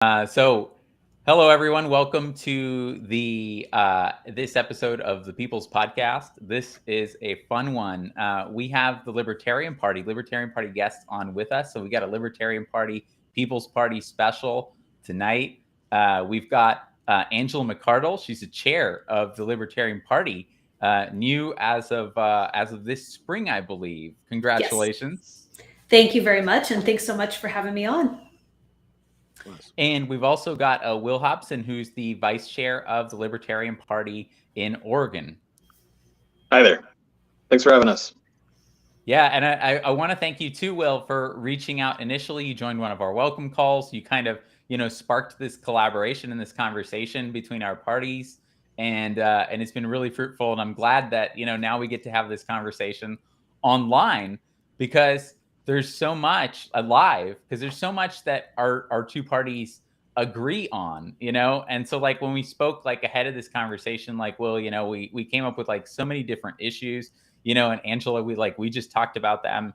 So, hello everyone. Welcome to the this episode of the People's Podcast. This is a fun one. We have the Libertarian Party guests on with us. So we got a Libertarian Party, People's Party special tonight. We've got Angela McCardle. She's the chair of the Libertarian Party, new as of this spring, I believe. Congratulations! Yes. Thank you very much, and thanks so much for having me on. And we've also got Will Hobson, who's the vice chair of the Libertarian Party in Oregon. Hi there. Thanks for having us. Yeah, and I want to thank you too, Will, for reaching out initially. You joined one of our welcome calls. You kind of, sparked this collaboration and this conversation between our parties, and it's been really fruitful. And I'm glad that now we get to have this conversation online because there's so much live because there's so much that our two parties agree on, and so like when we spoke like ahead of this conversation, like Will, we came up with like so many different issues, and Angela, we just talked about them,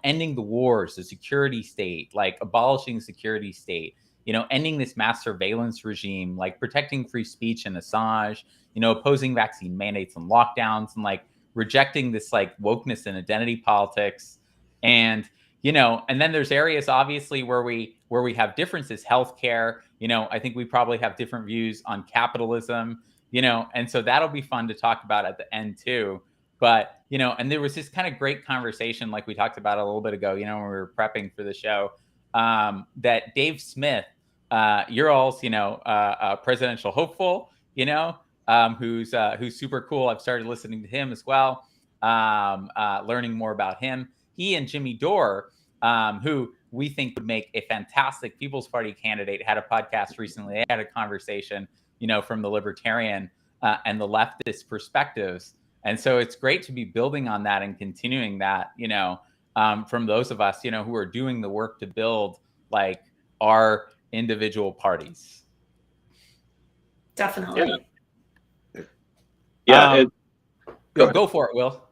ending the wars, the security state, like abolishing security state, ending this mass surveillance regime, like protecting free speech and Assange, opposing vaccine mandates and lockdowns, and like rejecting this like wokeness and identity politics. And and then there's areas obviously where we have differences. Healthcare, I think we probably have different views on capitalism, and so that'll be fun to talk about at the end too. But and there was this kind of great conversation, like we talked about a little bit ago, when we were prepping for the show, that Dave Smith, you're all's presidential hopeful, who's super cool. I've started listening to him as well, learning more about him. He and Jimmy Dore, who we think would make a fantastic People's Party candidate, had a podcast recently. They had a conversation, from the Libertarian and the leftist perspectives. And so it's great to be building on that and continuing that, from those of us, who are doing the work to build like our individual parties. Definitely. Yeah. Go for it, Will.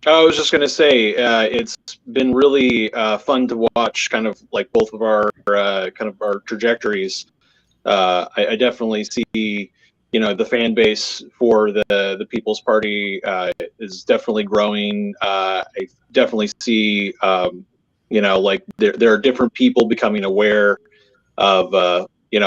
I was just going to say, it's been really fun to watch kind of like both of our our trajectories. I definitely see, the fan base for the People's Party is definitely growing. I definitely see, like there are different people becoming aware of,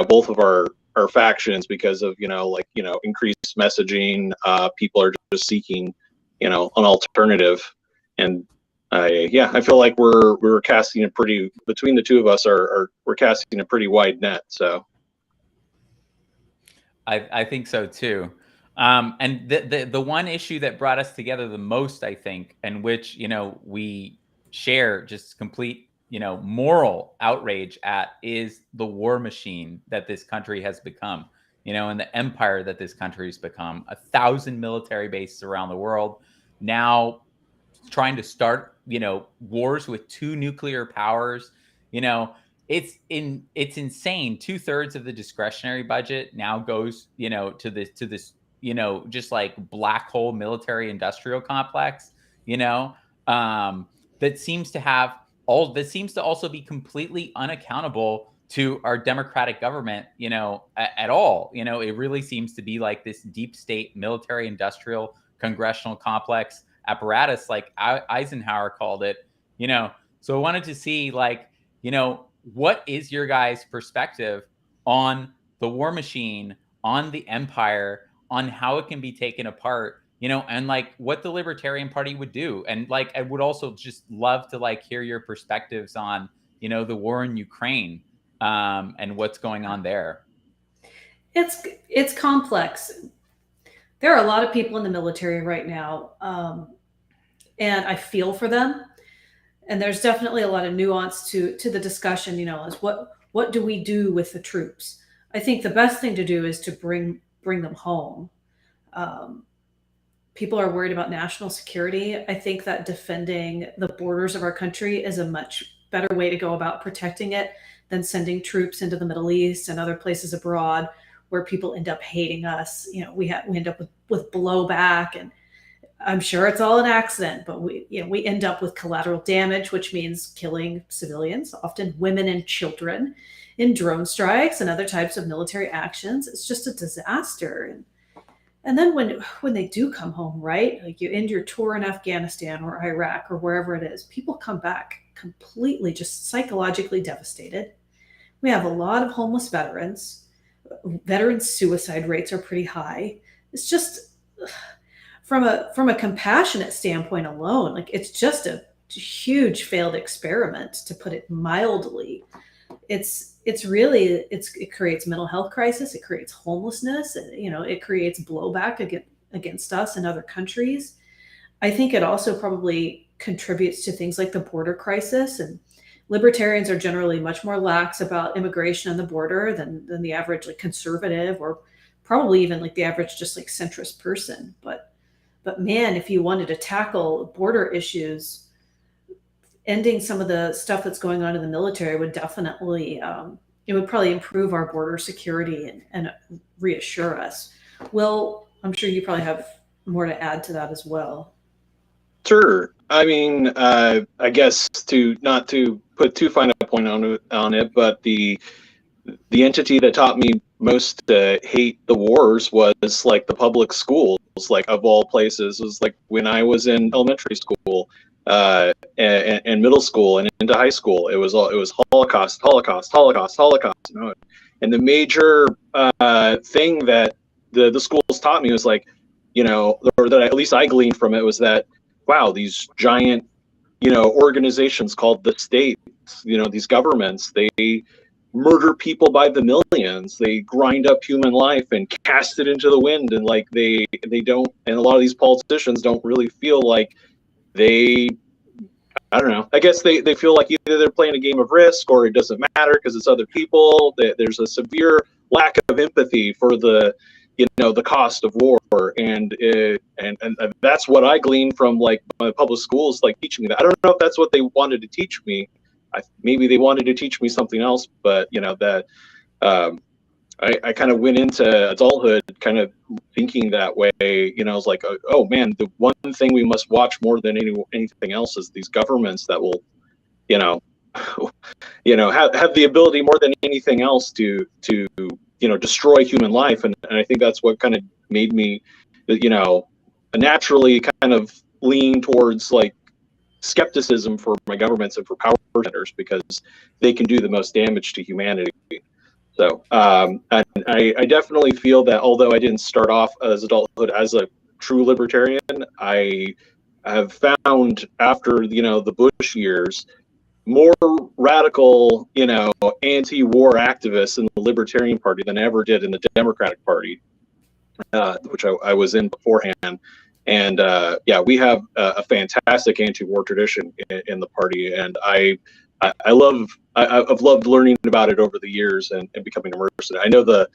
both of our factions because of, increased messaging. People are just seeking an alternative, and I feel like we're casting between the two of us we're casting a pretty wide net. So I think so too. And the one issue that brought us together the most, I think, and which we share just complete moral outrage at, is the war machine that this country has become, and the empire that this country has become. 1,000 military bases around the world, now trying to start wars with 2 nuclear powers. It's insane. 2/3 of the discretionary budget now goes to this just like black hole military industrial complex, that seems to also be completely unaccountable to our democratic government, at all. It really seems to be like this deep state military industrial congressional complex apparatus, like Eisenhower called it. So I wanted to see, like, what is your guys' perspective on the war machine, on the empire, on how it can be taken apart, and like what the Libertarian Party would do. And like I would also just love to like hear your perspectives on the war in Ukraine, and what's going on there. It's complex. There are a lot of people in the military right now, and I feel for them. And there's definitely a lot of nuance to the discussion, is what do we do with the troops? I think the best thing to do is to bring them home. People are worried about national security. I think that defending the borders of our country is a much better way to go about protecting it than sending troops into the Middle East and other places abroad where people end up hating us. We end up with blowback, and I'm sure it's all an accident, but we end up with collateral damage, which means killing civilians, often women and children. in drone strikes and other types of military actions. It's just a disaster. And then when they do come home, right? Like you end your tour in Afghanistan or Iraq or wherever it is, people come back completely just psychologically devastated. We have a lot of homeless veterans. Veteran suicide rates are pretty high. It's just from a compassionate standpoint alone, like it's just a huge failed experiment, to put it mildly. It creates mental health crisis, it creates homelessness, and it creates blowback against us and other countries. I think it also probably contributes to things like the border crisis, and libertarians are generally much more lax about immigration on the border than the average like conservative, or probably even like the average just like centrist person. But man, if you wanted to tackle border issues, ending some of the stuff that's going on in the military would definitely it would probably improve our border security and reassure us. Will, I'm sure you probably have more to add to that as well. Sure. I mean, I guess to not to put too fine a point on it, but the entity that taught me most to hate the wars was like the public schools, like of all places. It was like when I was in elementary school and middle school and into high school. It was Holocaust, Holocaust, Holocaust, Holocaust. And the major thing that the schools taught me was like, or that at least I gleaned from it was that, wow, these giant, organizations called the state, these governments, they murder people by the millions. They grind up human life and cast it into the wind. And like they don't, and a lot of these politicians don't really feel like I don't know. I guess they feel like either they're playing a game of Risk or it doesn't matter because it's other people. There's a severe lack of empathy for the cost of war, and that's what I gleaned from like my public schools, like teaching me that. I don't know if that's what they wanted to teach me. Maybe they wanted to teach me something else, but that I kind of went into adulthood kind of thinking that way. I was like, oh man, the one thing we must watch more than anything else is these governments that will, have the ability more than anything else to destroy human life. And I think that's what kind of made me, naturally kind of lean towards like skepticism for my governments and for power centers, because they can do the most damage to humanity. So and I definitely feel that although I didn't start off as adulthood as a true libertarian, I have found after the Bush years more radical anti-war activists in the Libertarian Party than I ever did in the Democratic Party, which I was in beforehand. And we have a fantastic anti-war tradition in the party, and I've loved learning about it over the years and becoming immersed in it. I know the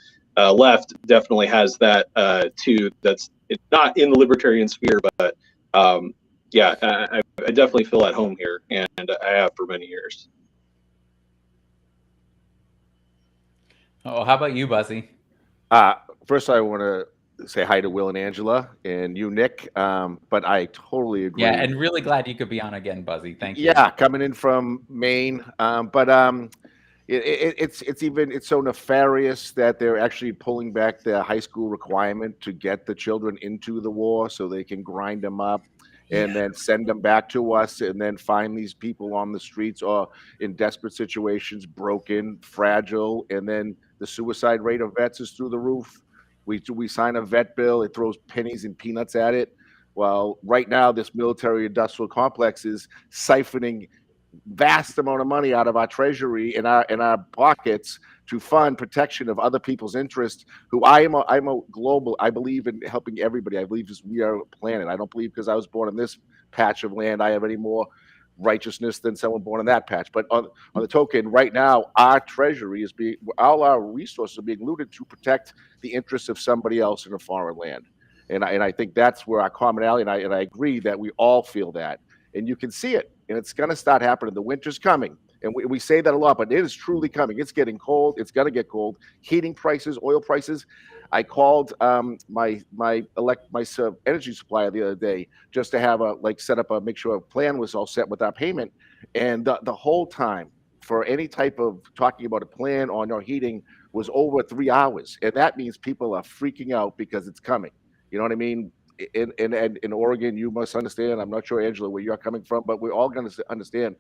left definitely has that too. It's not in the libertarian sphere, but I definitely feel at home here, and I have for many years. Oh, how about you, Buzzy? First, I want to say hi to Will and Angela and you, Nick. But I totally agree. Yeah, and really glad you could be on again, Buzzy. Thank you. Yeah, coming in from Maine. It's so nefarious that they're actually pulling back the high school requirement to get the children into the war so they can grind them up and then send them back to us, and then find these people on the streets or in desperate situations, broken, fragile, and then the suicide rate of vets is through the roof. We sign a vet bill, it throws pennies and peanuts at it. Well, right now, this military industrial complex is siphoning vast amount of money out of our treasury and our pockets to fund protection of other people's interests. I'm a global. I believe in helping everybody. I believe we are a planet. I don't believe because I was born in this patch of land I have any more righteousness than someone born in that patch. But on the token, right now, our treasury is all our resources are being looted to protect the interests of somebody else in a foreign land. And I think that's where our commonality, and I agree that we all feel that. And you can see it, and it's going to start happening. The winter's coming, and we say that a lot, but it is truly coming. It's getting cold. It's going to get cold. Heating prices, oil prices. I called my energy supplier the other day just to have set up make sure a plan was all set with our payment, and the whole time for any type of talking about a plan or no heating was over 3 hours, and that means people are freaking out because it's coming. You know what I mean? In Oregon, you must understand. I'm not sure, Angela, where you're coming from, but we're all going to understand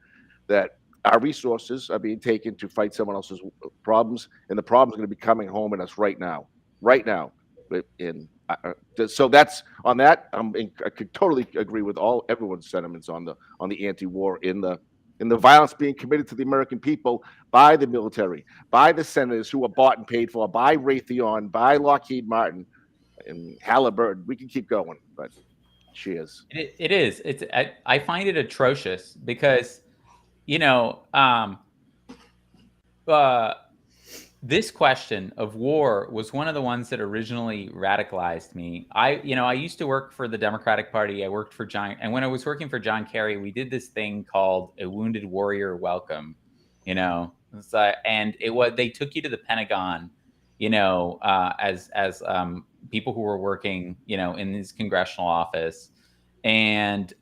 that our resources are being taken to fight someone else's problems, and the problem's going to be coming home at us right now, right now. So that's on that. I could totally agree with everyone's sentiments on the anti-war in the violence being committed to the American people by the military, by the senators who are bought and paid for, by Raytheon, by Lockheed Martin and Halliburton. We can keep going, but cheers. It is. I find it atrocious because, this question of war was one of the ones that originally radicalized me. I used to work for the Democratic Party. I worked for and when I was working for John Kerry, we did this thing called a Wounded Warrior Welcome. And they took you to the Pentagon, as people who were working, in his congressional office, and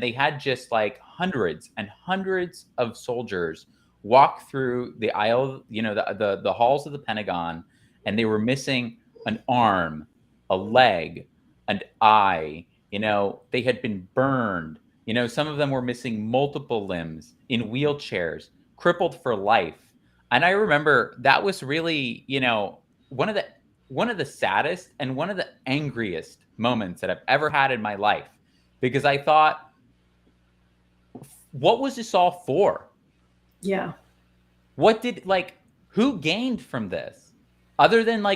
they had just like hundreds and hundreds of soldiers walk through the aisle, the halls of the Pentagon, and they were missing an arm, a leg, an eye. They had been burned. Some of them were missing multiple limbs, in wheelchairs, crippled for life. And I remember that was really, one of the saddest and one of the angriest moments that I've ever had in my life, because I thought, what was this all for? Yeah. Who gained from this? Other than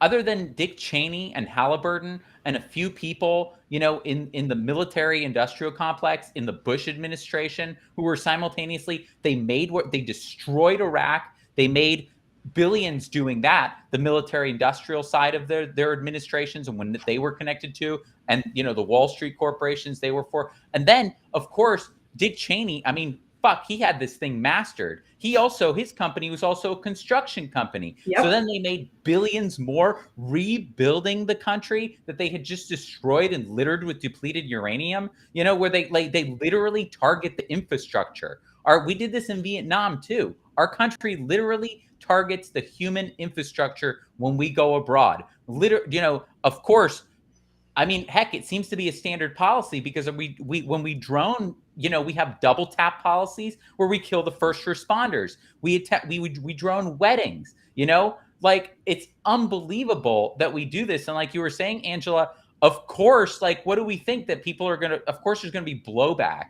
other than Dick Cheney and Halliburton and a few people, in the military industrial complex in the Bush administration, who were simultaneously, they destroyed Iraq. They made billions doing that, the military industrial side of their administrations, and when they were connected to, and, the Wall Street corporations they were for. And then, of course, Dick Cheney, he had this thing mastered. His company was also a construction company. Yep. So then they made billions more rebuilding the country that they had just destroyed and littered with depleted uranium, where they literally target the infrastructure. We did this in Vietnam too. Our country literally targets the human infrastructure when we go abroad. Of course, heck, it seems to be a standard policy, because when we drone, we have double tap policies where we kill the first responders. We drone weddings, it's unbelievable that we do this. And like you were saying, Angela, of course, what do we think that people are of course, there's going to be blowback.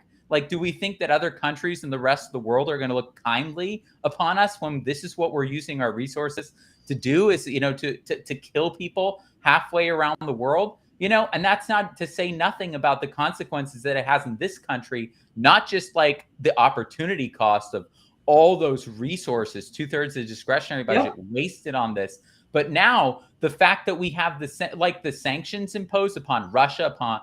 Do we think that other countries and the rest of the world are going to look kindly upon us when this is what we're using our resources to do, is, to kill people halfway around the world? And that's not to say nothing about the consequences that it has in this country, not just the opportunity cost of all those resources, 2/3 of the discretionary budget wasted on this. But now the fact that we have the sanctions imposed upon Russia, upon,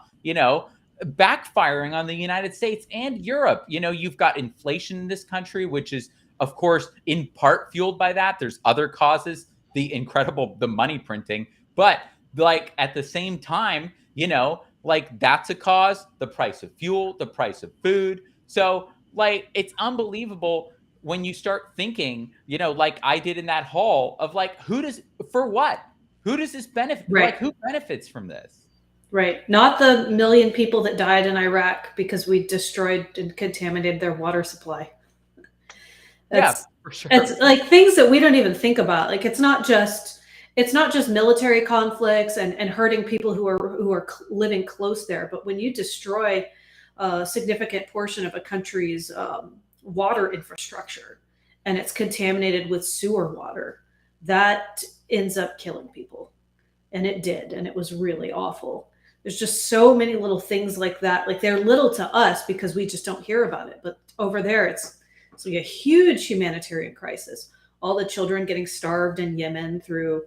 backfiring on the United States and Europe. You've got inflation in this country, which is, of course, in part fueled by that. There's other causes, the money printing, but at the same time, that's a cause, the price of fuel, the price of food. So it's unbelievable when you start thinking, like I did in that hall, of who does this benefit? Right. Who benefits from this? Right. Not the 1 million people that died in Iraq because we destroyed and contaminated their water supply. For sure. It's things that we don't even think about. It's not just military conflicts and hurting people who are living close there, but when you destroy a significant portion of a country's water infrastructure and it's contaminated with sewer water, that ends up killing people. And it did, and it was really awful. There's just so many little things like that. They're little to us because we just don't hear about it, but over there it's a huge humanitarian crisis. All the children getting starved in Yemen through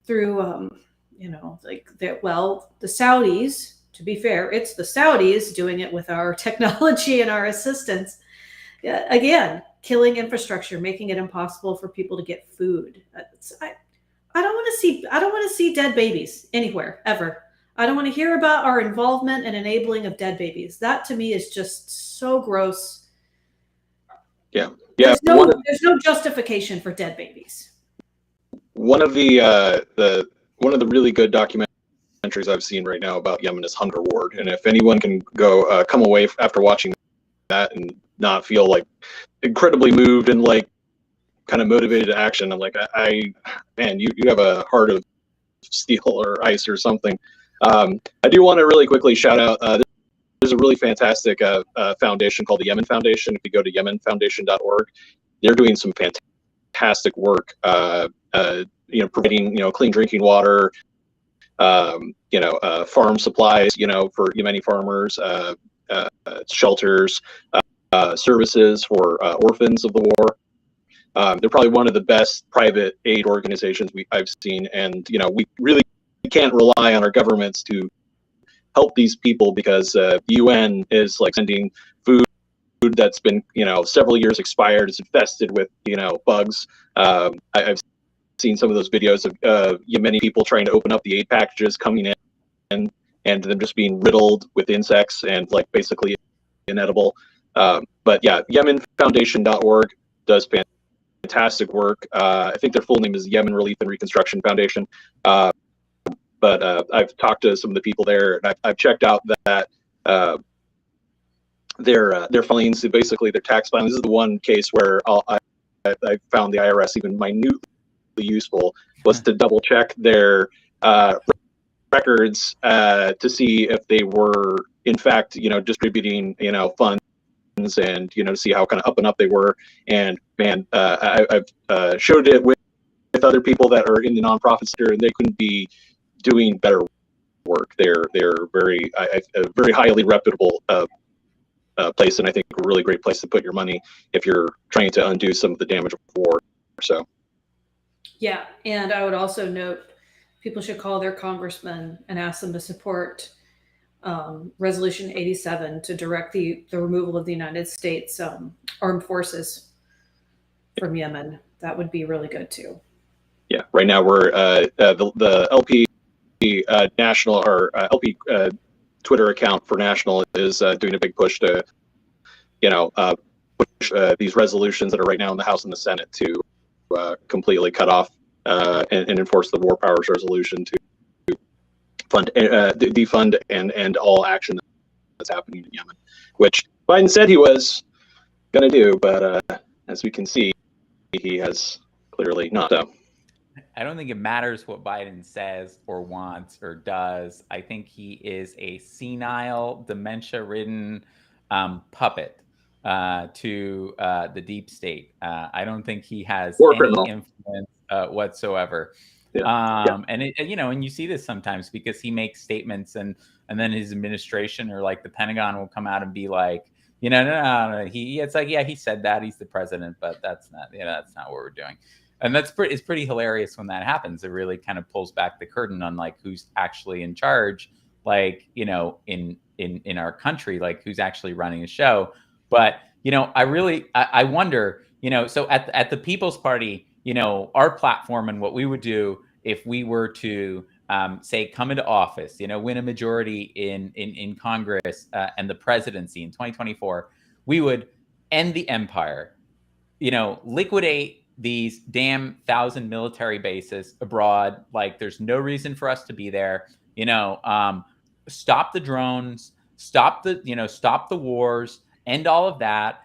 the Saudis. To be fair, it's the Saudis doing it with our technology and our assistance. Again, killing infrastructure, making it impossible for people to get food. I don't want to see dead babies anywhere ever. I don't want to hear about our involvement and enabling of dead babies. That to me is just so gross. Yeah. Yeah, there's no justification for dead babies. one of the really good documentaries I've seen right now about Yemen is Hunger Ward, and if anyone can go come away after watching that and not feel like incredibly moved and like kind of motivated to action, I'm like, man, you have a heart of steel or ice or something. I do want to really quickly shout out. There's a really fantastic foundation called the Yemen Foundation. If you go to yemenfoundation.org, they're doing some fantastic work. Providing clean drinking water, farm supplies, for Yemeni farmers, shelters, services for orphans of the war. They're probably one of the best private aid organizations I've seen, and we really can't rely on our governments to help these people because the UN is like sending food that's been several years expired. It's infested with bugs. I've seen some of those videos of Yemeni people trying to open up the aid packages coming in and them just being riddled with insects and like basically inedible. But yeah, yemenfoundation.org does fantastic work. I think their full name is Yemen Relief and Reconstruction Foundation. But I've talked to some of the people there, and I've checked out that their filings, basically their tax filings. This is the one case where I found the IRS even minutely useful, was to double check their records to see if they were in fact distributing funds, and to see how kind of up and up they were. And man, I've showed it with other people that are in the nonprofit sector, and they couldn't be doing better work. They're very a very highly reputable place, and I think a really great place to put your money if you're trying to undo some of the damage of war. So yeah, and I would also note people should call their congressman and ask them to support Resolution 87 to direct the removal of the United States armed forces from Yemen. That would be really good too. Yeah, right now we're the LP national or LP Twitter account for national is doing a big push to push these resolutions that are right now in the House and the Senate to completely cut off and enforce the War Powers Resolution to fund defund and end all action that's happening in Yemen, which Biden said he was going to do, but as we can see, he has clearly not. So I don't think it matters what Biden says or wants or does. I think he is a senile, dementia-ridden puppet to the deep state. I don't think he has any influence whatsoever. Yeah. And and you see this sometimes because he makes statements and then his administration or like the Pentagon will come out and be like, no. It's like, yeah, he said that, he's the president, but that's not what we're doing. And it's pretty hilarious when that happens. It really kind of pulls back the curtain on like who's actually in charge, like, in our country, like who's actually running the show. But, I wonder, so at the People's Party, our platform and what we would do if we were to say come into office, win a majority in Congress and the presidency in 2024, we would end the empire, liquidate these damn 1,000 military bases abroad. Like there's no reason for us to be there. Stop the drones, stop the wars, end all of that.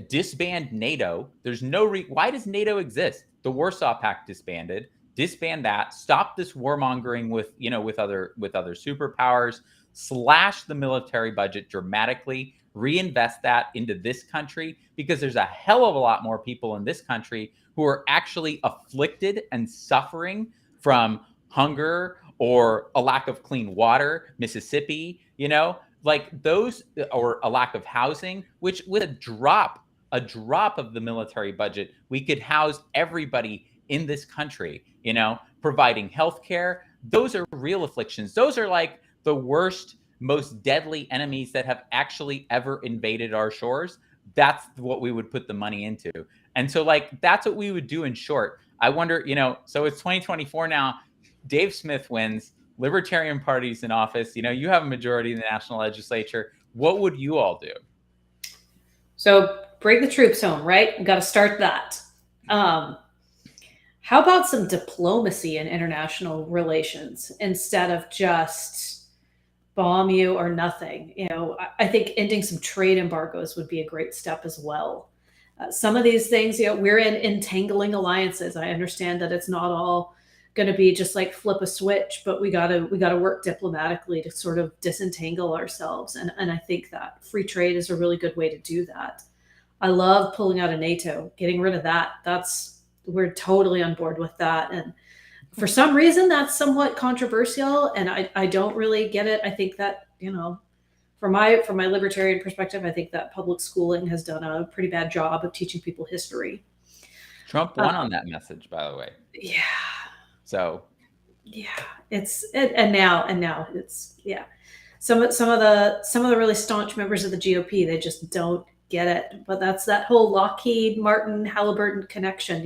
Disband NATO. There's no why does NATO exist? The Warsaw Pact disbanded. Disband that. Stop this warmongering with other superpowers. Slash the military budget dramatically. Reinvest that into this country, because there's a hell of a lot more people in this country who are actually afflicted and suffering from hunger or a lack of clean water. Mississippi, like those, or a lack of housing, which with a drop of the military budget, we could house everybody in this country, providing healthcare. Those are real afflictions. Those are like the worst, most deadly enemies that have actually ever invaded our shores. That's what we would put the money into. And so like, that's what we would do in short. I wonder, so it's 2024 now, Dave Smith wins, Libertarian Party's in office, you have a majority in the national legislature. What would you all do? So bring the troops home, right? We've got to start that. How about some diplomacy in international relations instead of just bomb you or nothing? I think ending some trade embargoes would be a great step as well. Some of these things, we're in entangling alliances. I understand that it's not all going to be just like flip a switch, but we got to work diplomatically to sort of disentangle ourselves. And I think that free trade is a really good way to do that. I love pulling out of NATO, getting rid of that. We're totally on board with that. And for some reason, that's somewhat controversial, and I don't really get it. I think that, from my libertarian perspective, I think that public schooling has done a pretty bad job of teaching people history. Trump won on that message, by the way. Yeah. So. Yeah, and now it's some of the really staunch members of the GOP, they just don't get it. But that's that whole Lockheed Martin Halliburton connection.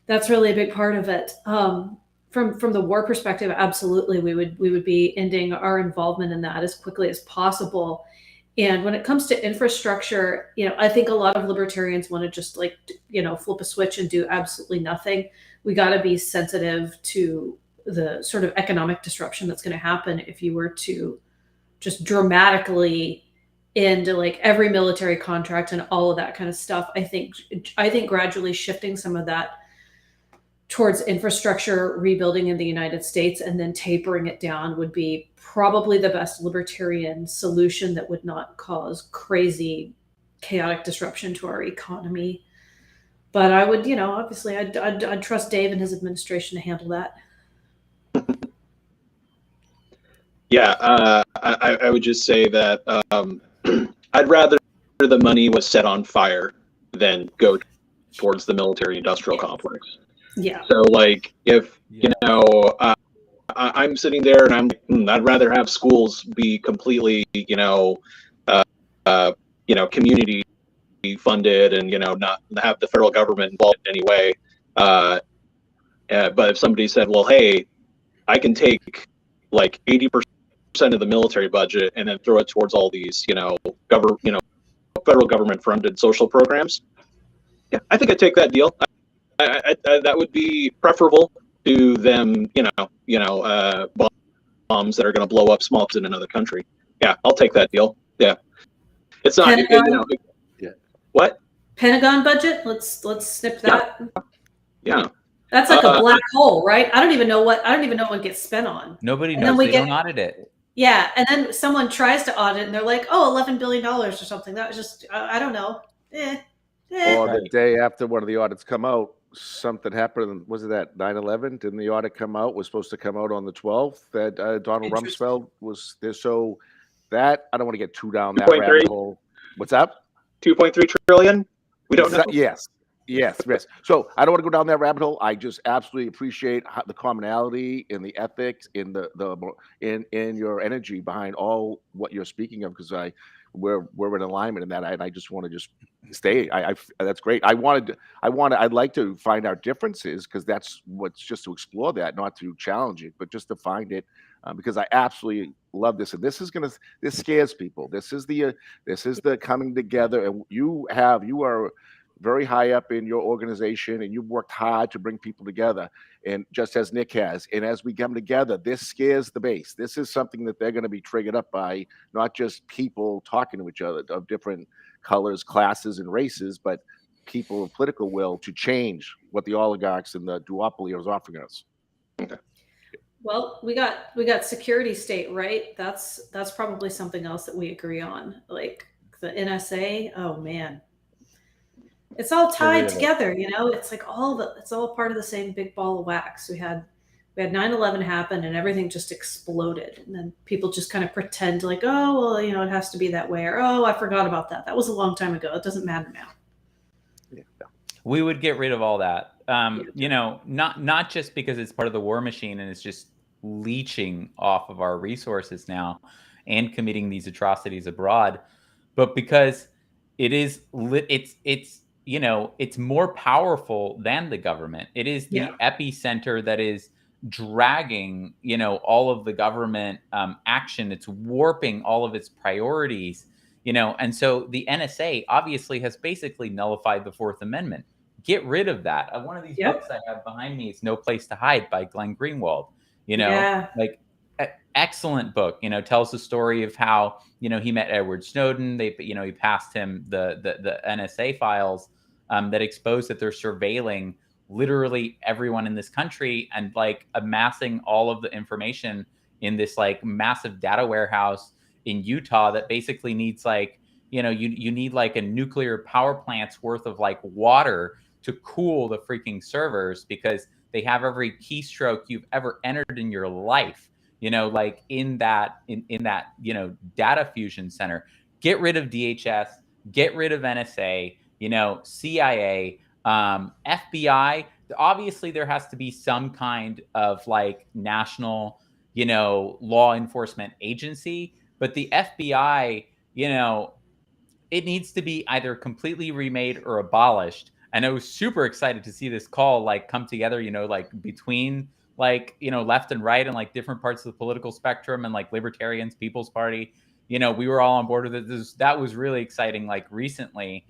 That's really a big part of it. From the war perspective, absolutely, we would be ending our involvement in that as quickly as possible. And when it comes to infrastructure, I think a lot of libertarians want to just flip a switch and do absolutely nothing. We got to be sensitive to the sort of economic disruption that's going to happen if you were to just dramatically end every military contract and all of that kind of stuff. I think gradually shifting some of that towards infrastructure rebuilding in the United States and then tapering it down would be probably the best libertarian solution that would not cause crazy chaotic disruption to our economy. But I would, obviously I'd trust Dave and his administration to handle that. Yeah, I would just say that I'd rather the money was set on fire than go towards the military-industrial complex. Yeah. So, if I'm sitting there and I'm, I'd rather have schools be completely, community funded and not have the federal government involved in any way. But if somebody said, well, hey, I can take 80% of the military budget and then throw it towards all these, federal government funded social programs. Yeah, I think I'd take that deal. I that would be preferable to them, bombs that are going to blow up small in another country. Yeah, I'll take that deal. Yeah, it's not. Yeah. What? Pentagon budget? Let's snip that. Yeah. That's like a black hole, right? I don't even know what gets spent on. Nobody knows. They don't audit it. Yeah, and then someone tries to audit, and they're like, "Oh, $11 billion or something." That was just, I don't know. Or the day after one of the audits come out, something happened. Was it that 9/11? Didn't the audit come out? Was supposed to come out on the 12th. That Donald Rumsfeld was there. So that I don't want to get too down that rabbit hole. What's up? 2.3 trillion. We don't know. Yes. So I don't want to go down that rabbit hole. I just absolutely appreciate the commonality in the ethics, in in your energy behind all what you're speaking of, because we're in alignment in that, and I just want to just stay. That's great. I'd like to find our differences, because that's what's just to explore that, not to challenge it, but just to find it, because I absolutely love this, and this scares people. This is the coming together, and you are very high up in your organization, and you've worked hard to bring people together, and just as Nick has. And as we come together, this scares the base. This is something that they're going to be triggered up by, not just people talking to each other of different colors, classes, and races, but people of political will to change what the oligarchs and the duopoly are offering us. Okay. Well, we got security state, right? That's probably something else that we agree on. Like the NSA, oh man. It's all tied together, it's it's all part of the same big ball of wax. We had 9/11 happen, and everything just exploded. And then people just kind of pretend like, oh, well, it has to be that way. Or, oh, I forgot about that. That was a long time ago. It doesn't matter now. Yeah. We would get rid of all that. Not just because it's part of the war machine and it's just leeching off of our resources now and committing these atrocities abroad, but because it's more powerful than the government. It is the epicenter that is dragging, all of the government action. It's warping all of its priorities And so the NSA obviously has basically nullified the Fourth Amendment. Get rid of that. One of these books I have behind me is No Place to Hide by Glenn Greenwald. Like excellent book, tells the story of how, he met Edward Snowden. He passed him the NSA files that exposed that they're surveilling literally everyone in this country and like amassing all of the information in this like massive data warehouse in Utah that basically needs like, you need like a nuclear power plant's worth of like water to cool the freaking servers because they have every keystroke you've ever entered in your life, like in that data fusion center. Get rid of DHS, get rid of NSA, CIA, FBI. Obviously, there has to be some kind of like national, law enforcement agency, but the FBI, it needs to be either completely remade or abolished. And I was super excited to see this call like come together, like between like, left and right and like different parts of the political spectrum and like Libertarians, People's Party. We were all on board with it. That was really exciting, like recently,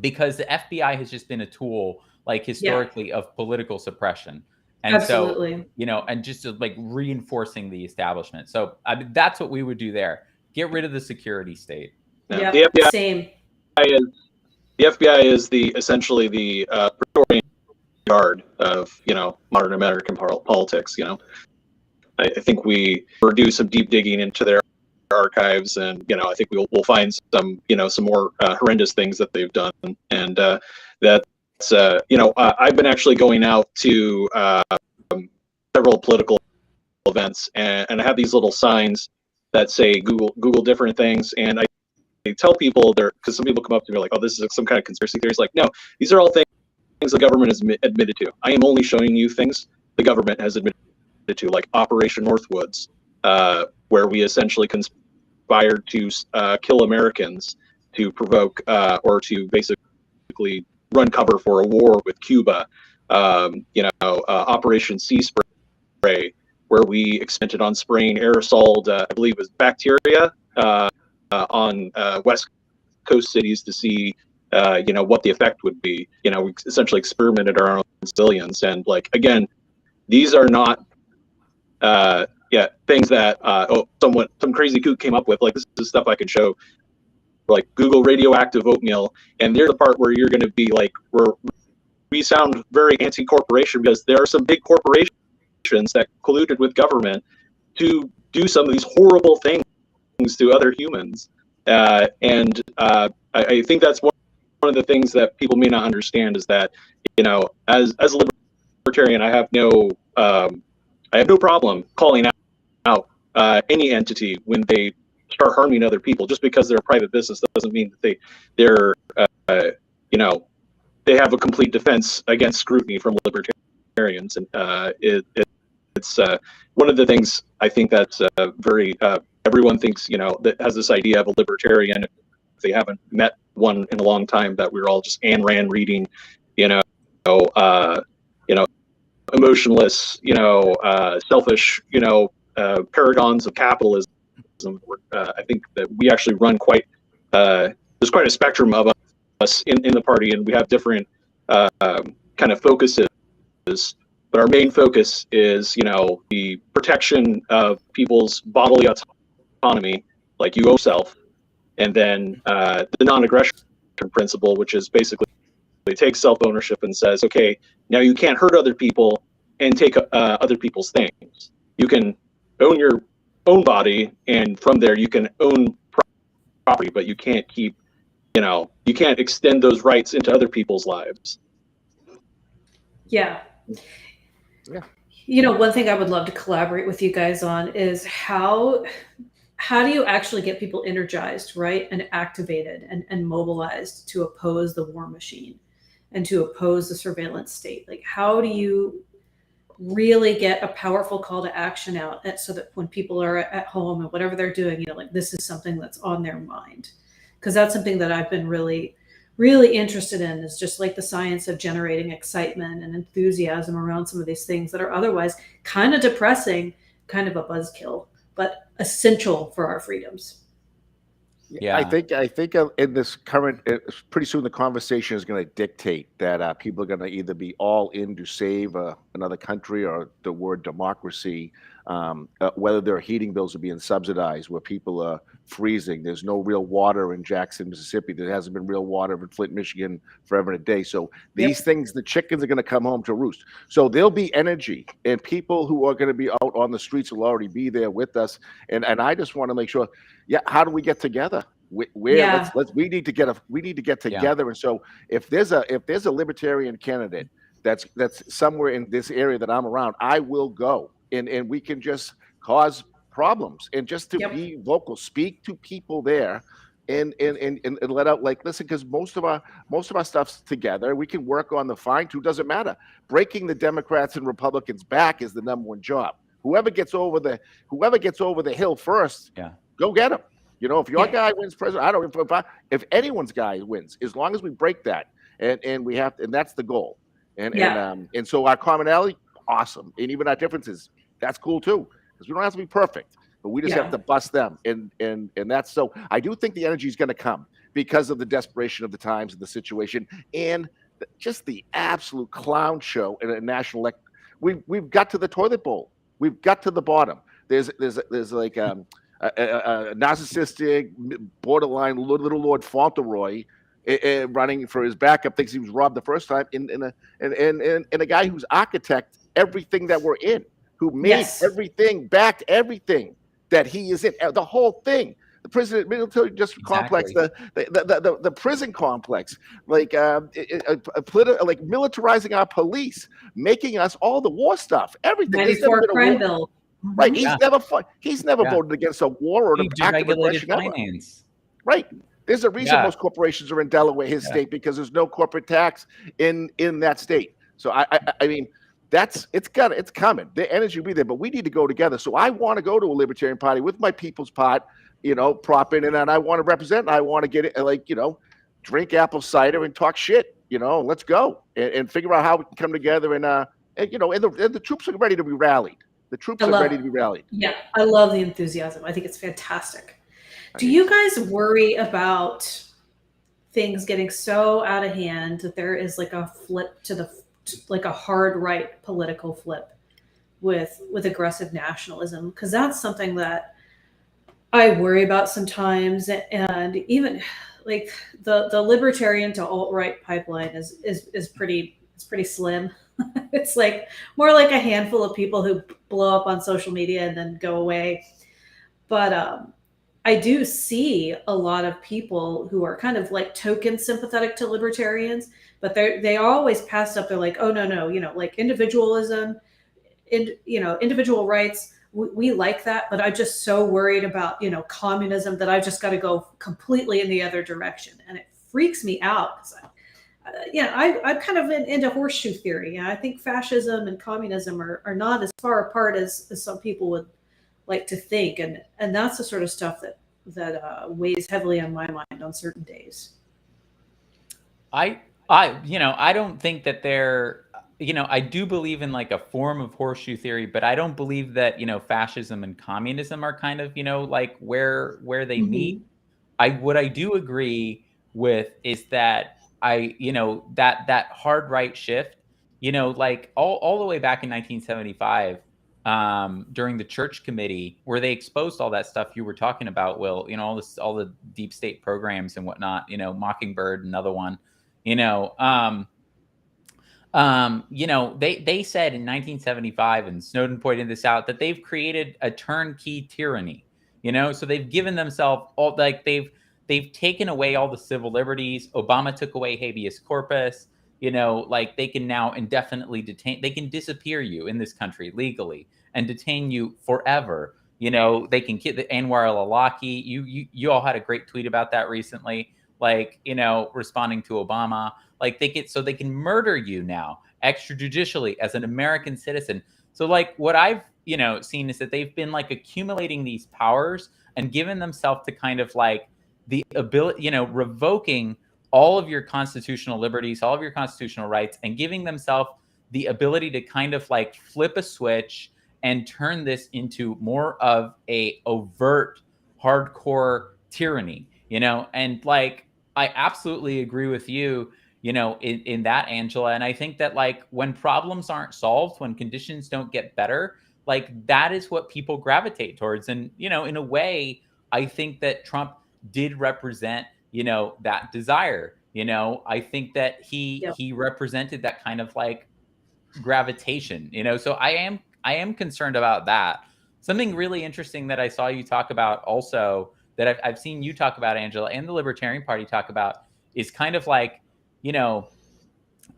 because the FBI has just been a tool, like historically, of political suppression. And Absolutely. so, and just like reinforcing the establishment. So that's what we would do there. Get rid of the security state. Yeah, the FBI same. The FBI is essentially the Praetorian Guard of modern American politics. I think we do some deep digging into their archives, and I think we'll find some some more horrendous things that they've done, and that's I've been actually going out to several political events, and I have these little signs that say Google different things, and I tell people because some people come up to me like, oh, this is some kind of conspiracy theories. Like, no, these are all things the government has admitted to. I am only showing you things the government has admitted to, like Operation Northwoods, where we essentially conspired to kill Americans to provoke or to basically run cover for a war with Cuba. Operation Sea Spray, where we experimented on spraying aerosol, I believe it was bacteria, on West Coast cities to see, what the effect would be. We essentially experimented our own civilians, and like again, these are not, things that some crazy kook came up with. Like, this is stuff I can show. Like, Google radioactive oatmeal, and they're the part where you're going to be like, we sound very anti-corporation because there are some big corporations that colluded with government to do some of these horrible things to other humans, and I think that's one of the things that people may not understand is that as a libertarian, I have no problem calling out any entity when they start harming other people. Just because they're a private business doesn't mean that they're they have a complete defense against scrutiny from libertarians, and it's one of the things I think that's very everyone thinks that has this idea of a libertarian. If they haven't met one in a long time, that we're all just Ayn Rand reading, emotionless, selfish, paragons of capitalism. I think that we actually run there's quite a spectrum of us in the party, and we have different kind of focuses. But our main focus is, the protection of people's bodily autonomy, like you own self, and then the non-aggression principle, which is basically it takes self-ownership and says, okay, now you can't hurt other people and take other people's things. You can own your own body, and from there you can own property, but you can't keep, you can't extend those rights into other people's lives. Yeah. One thing I would love to collaborate with you guys on is how do you actually get people energized, right, and activated and mobilized to oppose the war machine and to oppose the surveillance state? Like, how do you really get a powerful call to action out so that when people are at home and whatever they're doing, like, this is something that's on their mind? Because that's something that I've been really interested in, is just like the science of generating excitement and enthusiasm around some of these things that are otherwise kind of depressing, kind of a buzzkill, but essential for our freedoms. Yeah. I think in this current, pretty soon the conversation is going to dictate that people are going to either be all in to save another country or the word democracy, whether their heating bills are being subsidized, where people are freezing. There's no real water in Jackson, Mississippi. There hasn't been real water in Flint, Michigan forever and a day. So these things, the chickens are going to come home to roost. So there'll be energy, and people who are going to be out on the streets will already be there with us. And I just want to make sure, how do we get together? Yeah. We need to get together. And so if there's a libertarian candidate that's somewhere in this area that I'm around, I will go, and we can just cause problems, and just to be vocal, speak to people there, and let out, like, listen, because most of our stuff's together. We can work on the fine tune. Doesn't matter. Breaking the Democrats and Republicans back is the #1 job. Whoever gets over the hill first, go get them. If your guy wins president, I don't. If anyone's guy wins, as long as we break that, and we have, and that's the goal. And so our commonality, awesome, and even our differences, that's cool too, because we don't have to be perfect, but we just have to bust them. And that's, so I do think the energy is going to come because of the desperation of the times and the situation, and just the absolute clown show in a national. We've got to the toilet bowl. We've got to the bottom. There's like a narcissistic, borderline little Lord Fauntleroy running for his backup, thinks he was robbed the first time, and a guy who's architect everything that we're in, who made everything, backed everything that he is in, the whole thing. The prison military justice complex, the prison complex, like like militarizing our police, making us all the war stuff, everything. There's never been a crime bill. Right, he's never voted against a war or an act of aggression ever. Right, there's a reason most corporations are in Delaware, his state, because there's no corporate tax in that state. So I mean, it's coming. The energy will be there, but we need to go together. So I want to go to a Libertarian Party with my People's Pot, prop in, and I want to represent. And I want to get it, drink apple cider and talk shit. Let's go and figure out how we can come together, and the troops are ready to be rallied. The troops are ready to be rallied. Yeah, I love the enthusiasm. I think it's fantastic. Do you guys worry about things getting so out of hand that there is like a flip to like a hard right political flip with aggressive nationalism? Because that's something that I worry about sometimes. And even like the libertarian to alt-right pipeline is pretty slim. It's like more like a handful of people who blow up on social media and then go away. But I do see a lot of people who are kind of like token sympathetic to libertarians, but they are always passed up. They're like, oh no, like individualism, individual rights. We like that, but I'm just so worried about communism that I've just got to go completely in the other direction, and it freaks me out because I'm kind of into horseshoe theory. I think fascism and communism are not as far apart as some people would like to think, and that's the sort of stuff that weighs heavily on my mind on certain days. I don't think that they're, I do believe in like a form of horseshoe theory, but I don't believe that fascism and communism are kind of like where they meet. What I do agree with is that that hard right shift, like all the way back in 1975, during the Church Committee, where they exposed all that stuff you were talking about, Will, all the deep state programs and whatnot, Mockingbird, another one, they said in 1975, and Snowden pointed this out, that they've created a turnkey tyranny, so they've given themselves all, like they've taken away all the civil liberties. Obama took away habeas corpus. Like they can now indefinitely detain. They can disappear you in this country legally and detain you forever. They can get the Anwar al-Awlaki. You all had a great tweet about that recently. Like responding to Obama. Like they can murder you now extrajudicially as an American citizen. So like what I've seen is that they've been like accumulating these powers and given themselves to kind of like the ability, revoking all of your constitutional liberties, all of your constitutional rights, and giving themselves the ability to kind of like flip a switch and turn this into more of a overt, hardcore tyranny. and like I absolutely agree with you, in that, Angela. And I think that like when problems aren't solved, when conditions don't get better, like that is what people gravitate towards. And, in a way, I think that Trump did represent, that desire. I think that Yep. he represented that kind of like gravitation, so I am concerned about that. Something really interesting that I saw you talk about also, that I've seen you talk about, Angela, and the Libertarian Party talk about, is kind of like, you know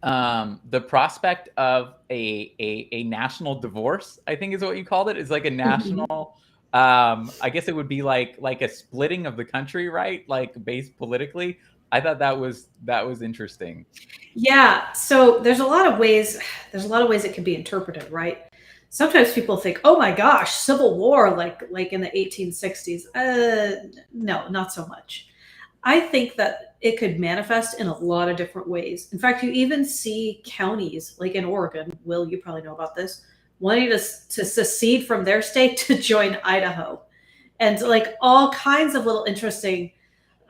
the prospect of a national divorce, I think is what you called it, is like a national, I guess it would be like a splitting of the country, right? Like based politically. I thought that was interesting. Yeah, so there's a lot of ways it can be interpreted, right? Sometimes people think, "Oh my gosh, civil war like in the 1860s." No, not so much. I think that it could manifest in a lot of different ways. In fact, you even see counties like in Oregon, Will, you probably know about this, wanting to secede from their state to join Idaho. And like all kinds of little interesting,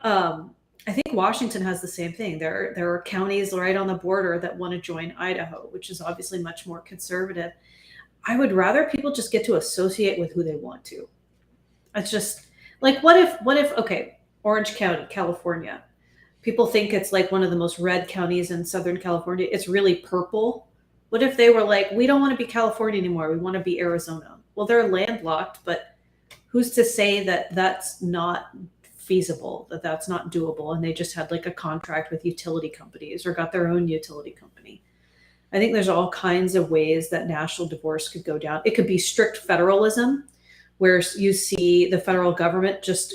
I think Washington has the same thing. There are counties right on the border that want to join Idaho, which is obviously much more conservative. I would rather people just get to associate with who they want to. It's just like what if okay, Orange County, California. People think it's like one of the most red counties in Southern California. It's really purple. What if they were like, we don't want to be California anymore. We want to be Arizona. Well, they're landlocked, but who's to say that that's not feasible, that that's not doable, and they just had like a contract with utility companies or got their own utility company. I think there's all kinds of ways that national divorce could go down. It could be strict federalism, where you see the federal government just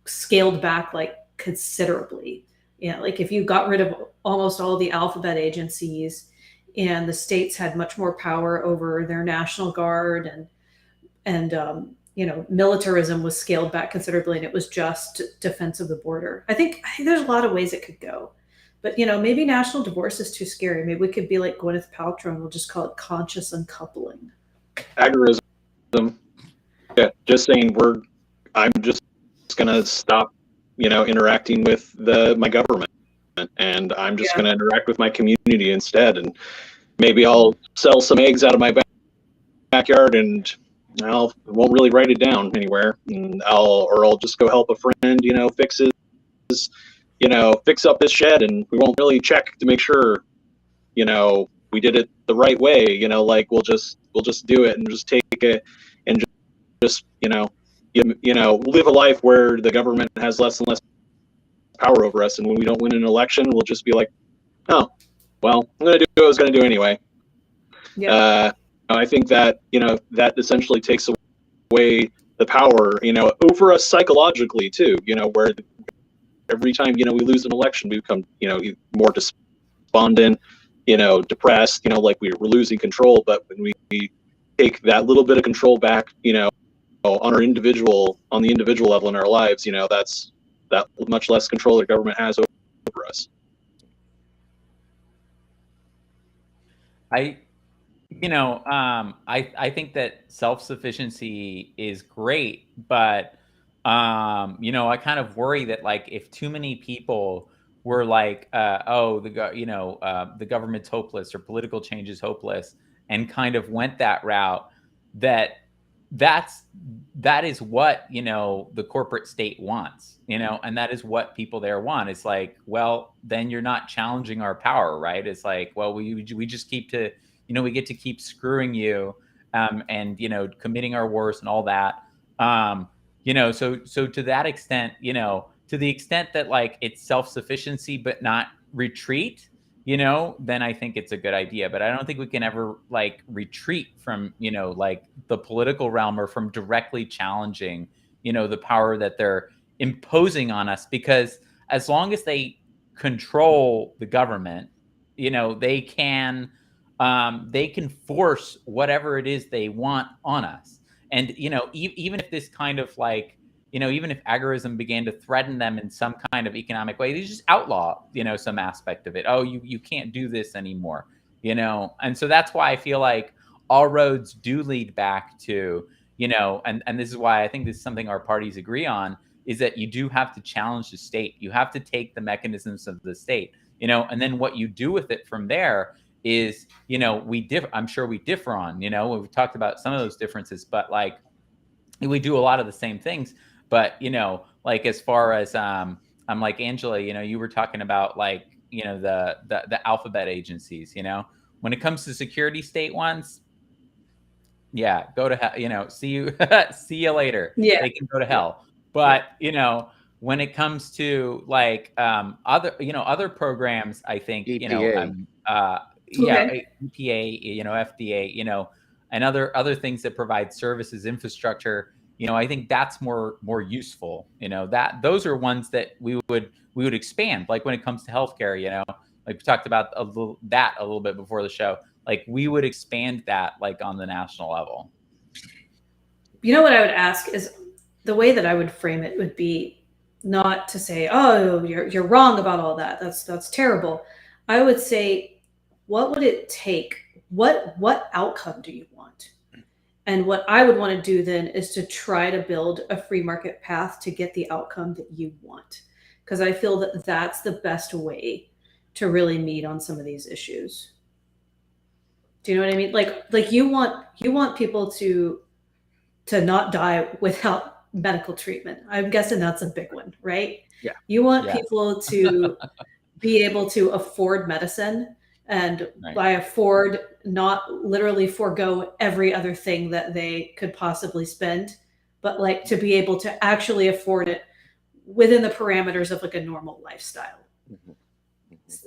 scaled back like considerably. Like if you got rid of almost all the alphabet agencies and the states had much more power over their National Guard, and militarism was scaled back considerably, and it was just defense of the border. I think there's a lot of ways it could go. But maybe national divorce is too scary. Maybe we could be like Gwyneth Paltrow and we'll just call it conscious uncoupling. Agorism. Yeah, just saying I'm just gonna stop, interacting with my government, and I'm just gonna interact with my community instead. And maybe I'll sell some eggs out of my backyard, and I won't really write it down anywhere, and I'll just go help a friend, fix up this shed, and we won't really check to make sure, we did it the right way. Like we'll just do it and just take it and just live a life where the government has less and less power over us, and when we don't win an election, we'll just be like, oh, well, I'm gonna do what I was gonna do anyway. Yeah. I think that that essentially takes away the power over us psychologically too. Where every time we lose an election, we become more despondent, depressed, like we're losing control. But when we take that little bit of control back, on the individual level in our lives, that's that much less control the government has over us. I think that self-sufficiency is great, but I kind of worry that like if too many people were like, the government's hopeless or political change is hopeless, and kind of went that route, that is what the corporate state wants, and that is what people there want. It's like, well, then you're not challenging our power, right? It's like, well, we just keep to we get to keep screwing you, and committing our wars and all that. So to that extent, to the extent that like it's self-sufficiency but not retreat, then I think it's a good idea. But I don't think we can ever like retreat from, like the political realm, or from directly challenging, the power that they're imposing on us. Because as long as they control the government, they can force whatever it is they want on us. And, even if this kind of like, even if agorism began to threaten them in some kind of economic way, they just outlaw, some aspect of it. Oh, you can't do this anymore, And so that's why I feel like all roads do lead back to, and this is why I think this is something our parties agree on, is that you do have to challenge the state. You have to take the mechanisms of the state, and then what you do with it from there is, I'm sure we differ on, we've talked about some of those differences, but like we do a lot of the same things. But, like as far as I'm like Angela, you were talking about like, the alphabet agencies, when it comes to security state ones, yeah, go to hell, see you see you later. Yeah. They can go to hell. But, when it comes to like other programs, I think, EPA. EPA, FDA, and other things that provide services, infrastructure, I think that's more useful. That those are ones that we would expand. Like when it comes to healthcare, like we talked about a little bit before the show. Like we would expand that like on the national level. What I would ask is, the way that I would frame it would be not to say, "Oh, you're wrong about all that. That's terrible." I would say, what would it take? What outcome do you want? And what I would want to do then is to try to build a free market path to get the outcome that you want, because I feel that that's the best way to really meet on some of these issues. Do you know what I mean? Like you want people to not die without medical treatment. I'm guessing that's a big one, right? Yeah. You want Yeah. people to be able to afford medicine, and by afford, not literally forego every other thing that they could possibly spend, but like to be able to actually afford it within the parameters of like a normal lifestyle.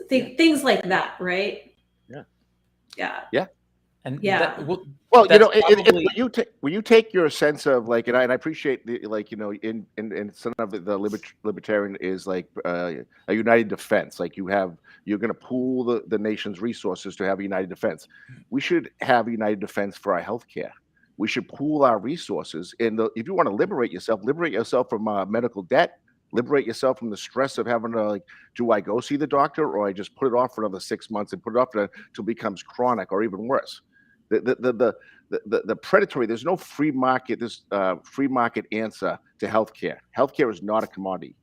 Things like that, right? Yeah. And Yeah. Well, that's probably, when you take your sense of like, and I appreciate the like, in some of the libertarian is like a united defense. Like you're going to pool the nation's resources to have a united defense. We should have a united defense for our healthcare. We should pool our resources. And if you want to liberate yourself from medical debt. Liberate yourself from the stress of having to like, do I go see the doctor, or I just put it off for another 6 months and put it off until it becomes chronic or even worse. The predatory. There's no free market. This free market answer to healthcare. Healthcare is not a commodity.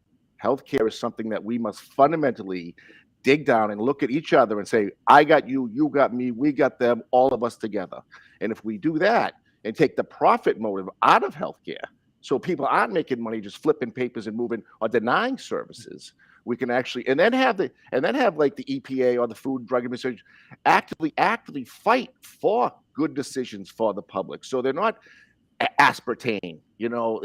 Healthcare is something that we must fundamentally dig down and look at each other and say, I got you, you got me, we got them, all of us together. And if we do that and take the profit motive out of healthcare, so people aren't making money just flipping papers and moving or denying services, we can actually and then have like the EPA or the Food and Drug Administration actively fight for good decisions for the public. So they're not aspartame,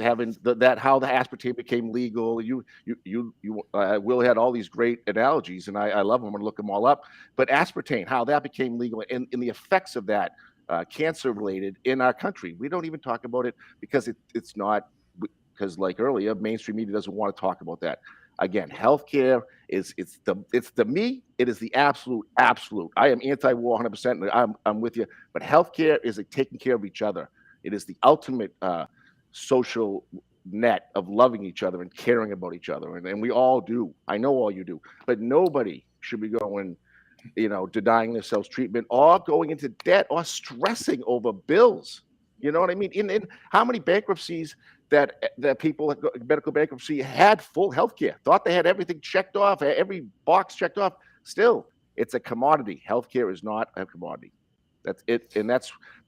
having that how the aspartame became legal. Will had all these great analogies, and I love them. I'm gonna look them all up. But aspartame, how that became legal, and the effects of that cancer related in our country. We don't even talk about it because it's not, because like earlier, mainstream media doesn't want to talk about that. Again, healthcare is it is the absolute. I am anti-war 100%. I'm with you, but healthcare is like taking care of each other. It is the ultimate social net of loving each other and caring about each other, and we all do. I know all you do, but nobody should be going, denying themselves treatment or going into debt or stressing over bills. You know what I mean? In how many bankruptcies that people, medical bankruptcy, had full health care, thought they had everything checked off, every box checked off. Still, it's a commodity. Healthcare is not a commodity. That's it.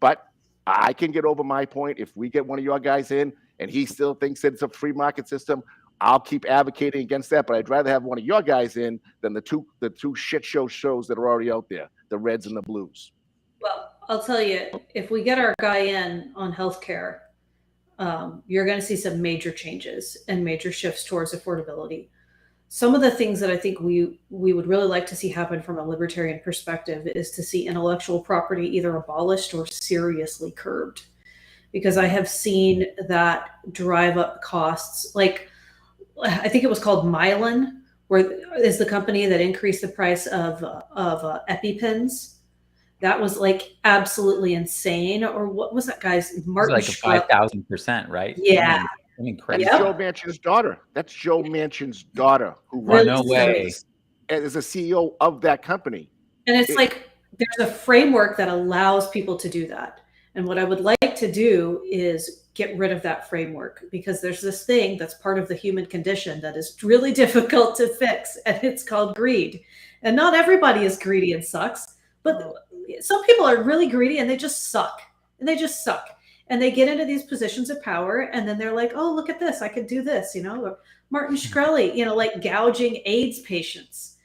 But I can get over my point. If we get one of your guys in and he still thinks that it's a free market system, I'll keep advocating against that. But I'd rather have one of your guys in than the two shit shows that are already out there, the Reds and the Blues. Well, I'll tell you, if we get our guy in on healthcare, you're going to see some major changes and major shifts towards affordability. Some of the things that I think we would really like to see happen from a libertarian perspective is to see intellectual property either abolished or seriously curbed, because I have seen that drive up costs. Like, I think it was called Mylan, where is the company that increased the price of EpiPens. That was like absolutely insane. Or what was that guy's Martin? It's like 5,000%, right? Yeah. I mean, crazy. Yep. Joe Manchin's daughter. That's Joe Manchin's daughter who Really no way. Is a CEO of that company. And it's like there's a framework that allows people to do that. And what I would like to do is get rid of that framework, because there's this thing that's part of the human condition that is really difficult to fix, and it's called greed. And not everybody is greedy and sucks, but some people are really greedy and they just suck. And they just suck. And they get into these positions of power, and then they're like, oh, look at this, I could do this, you know. Martin Shkreli, you know, like gouging AIDS patients.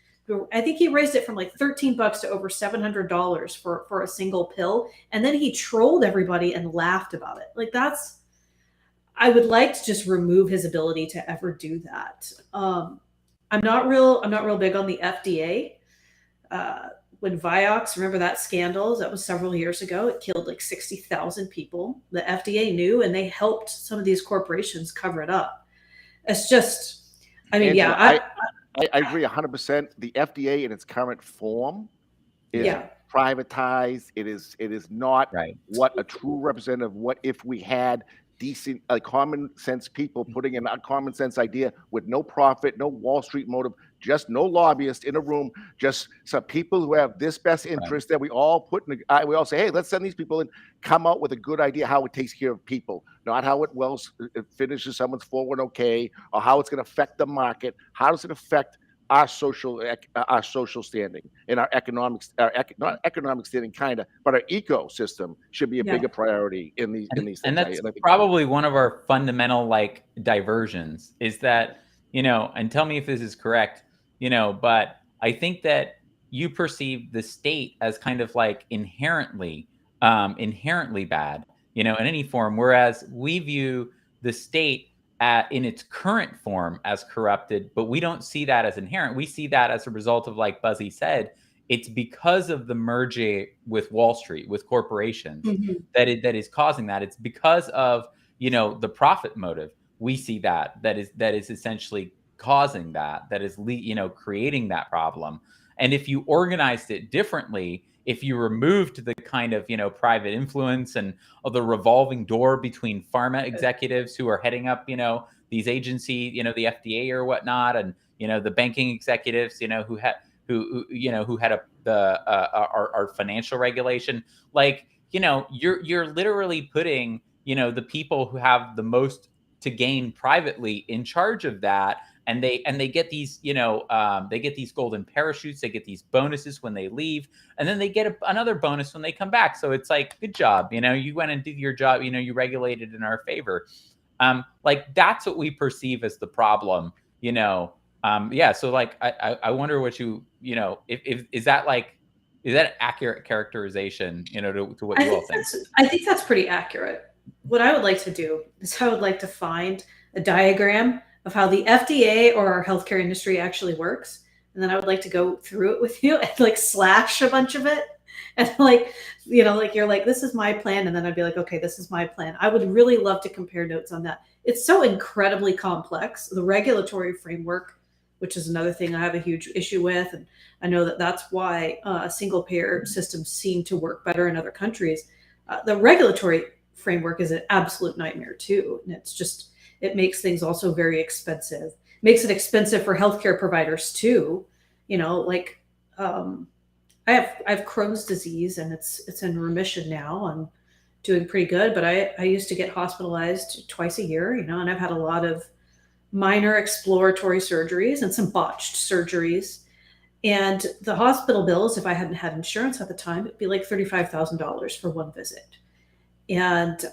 I think he raised it from like $13 to over $700 for a single pill. And then he trolled everybody and laughed about it. Like, that's, I would like to just remove his ability to ever do that. I'm not real big on the FDA. When Vioxx, remember that scandal? That was several years ago. It killed like 60,000 people. The FDA knew, and they helped some of these corporations cover it up. It's just, I mean, Angela, yeah. I agree 100%. The FDA in its current form is privatized. It is not what a true representative. What if we had decent, common sense people putting in a common sense idea with no profit, no Wall Street motive, just no lobbyists in a room, just some people who have this best interest that we all put in. We all say, hey, let's send these people in, come out with a good idea how it takes care of people, not how it finishes someone's 401k or how it's going to affect the market. How does it affect our social standing and our not economic standing, kind of, but our ecosystem should be a bigger priority in these things. And that's probably one of our fundamental like diversions, is that, you know, and tell me if this is correct, you know, but I think that you perceive the state as kind of like inherently bad, you know, in any form, whereas we view the state in its current form as corrupted, but we don't see that as inherent. We see that as a result of, like Buzzy said, it's because of the merger with Wall Street, with corporations, that is causing that. It's because of, you know, the profit motive. We see that is essentially causing that is, you know, creating that problem. And if you organized it differently, if you removed the kind of, you know, private influence and the revolving door between pharma executives who are heading up, you know, these agencies, you know, the FDA or whatnot, and, you know, the banking executives, you know, who head up our financial regulation, like, you know, you're literally putting, you know, the people who have the most to gain privately in charge of that. And they get these, you know, they get these golden parachutes, they get these bonuses when they leave, and then they get another bonus when they come back. So it's like, good job, you know, you went and did your job, you know, you regulated in our favor. Like, that's what we perceive as the problem, you know. So like, I wonder what you know, if is that accurate characterization, you know, to what you all think? I think that's pretty accurate. What I would like to do is I would like to find a diagram of how the FDA or our healthcare industry actually works. And then I would like to go through it with you and like slash a bunch of it. And like, you know, like you're like, this is my plan. And then I'd be like, okay, this is my plan. I would really love to compare notes on that. It's so incredibly complex. The regulatory framework, which is another thing I have a huge issue with. And I know that that's why single payer systems seem to work better in other countries. The regulatory framework is an absolute nightmare too. And it's just, it makes things also very expensive. Makes it expensive for healthcare providers too. You know, like I have Crohn's disease, and it's in remission now. I'm doing pretty good, but I used to get hospitalized twice a year, you know, and I've had a lot of minor exploratory surgeries and some botched surgeries. And the hospital bills, if I hadn't had insurance at the time, it'd be like $35,000 for one visit. And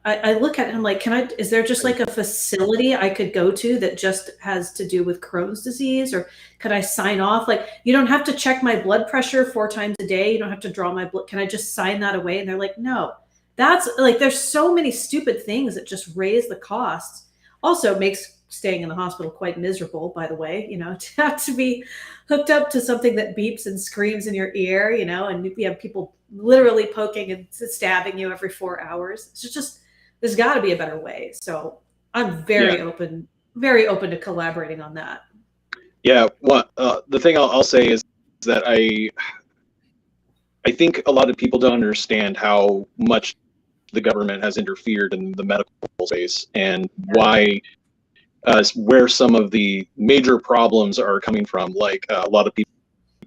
I look at it and I'm like, is there just like a facility I could go to that just has to do with Crohn's disease? Or could I sign off? Like, you don't have to check my blood pressure 4 times a day. You don't have to draw my blood. Can I just sign that away? And they're like, no. That's like, there's so many stupid things that just raise the costs. Also, it makes staying in the hospital quite miserable, by the way, you know, to have to be hooked up to something that beeps and screams in your ear, you know, and you have people literally poking and stabbing you every 4 hours. It's just, there's got to be a better way. So I'm very open to collaborating on that. Yeah. Well, the thing I'll say is that I think a lot of people don't understand how much the government has interfered in the medical space, and why, where some of the major problems are coming from. Like, a lot of people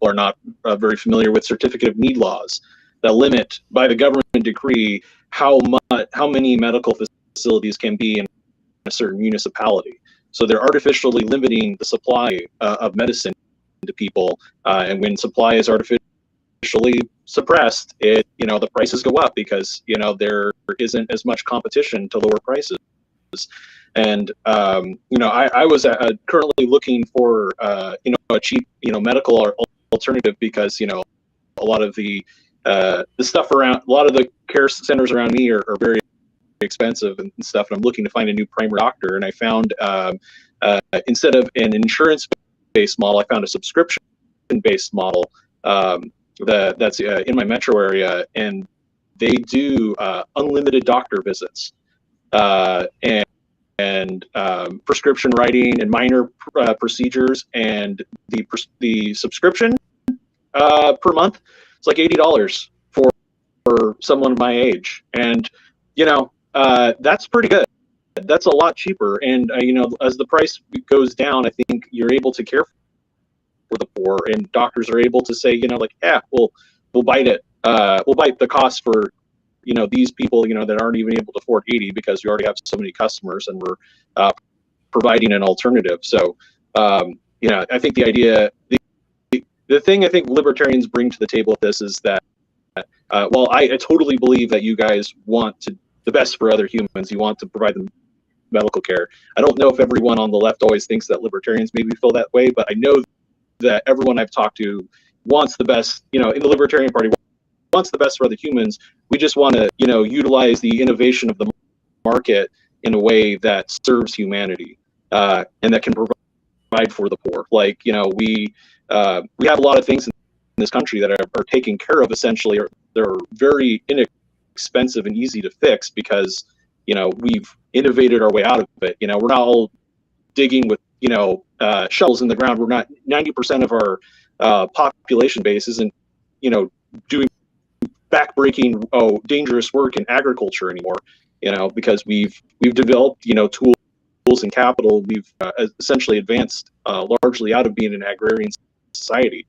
are not very familiar with certificate of need laws that limit, by the government decree, how many medical facilities can be in a certain municipality. So they're artificially limiting the supply of medicine to people, and when supply is artificially suppressed, the prices go up because there isn't as much competition to lower prices. And I was currently looking for a cheap medical alternative, because a lot of the stuff around, a lot of the care centers around me are very expensive and stuff, and I'm looking to find a new primary doctor. And I found instead of an insurance-based model, I found a subscription-based model that's in my metro area, and they do unlimited doctor visits and prescription writing and minor procedures, and the subscription per month, it's like $80 for someone my age, and that's pretty good. That's a lot cheaper, and as the price goes down, I think you're able to care for the poor, and doctors are able to say, we'll bite it. We'll bite the cost for these people that aren't even able to afford 80, because we already have so many customers, and we're providing an alternative. So I think the idea, the thing I think libertarians bring to the table with this is that while I totally believe that you guys want the best for other humans, you want to provide them medical care. I don't know if everyone on the left always thinks that libertarians maybe feel that way, but I know that everyone I've talked to wants the best, in the Libertarian Party, wants the best for other humans. We just want to, utilize the innovation of the market in a way that serves humanity, and that can provide for the poor. Like, we have a lot of things in this country that are taken care of essentially, or they're very inexpensive and easy to fix, because we've innovated our way out of it. We're not all digging with shovels in the ground. We're not 90% of our population base isn't doing backbreaking dangerous work in agriculture anymore, because we've developed tools and capital. We've essentially advanced largely out of being an agrarian society,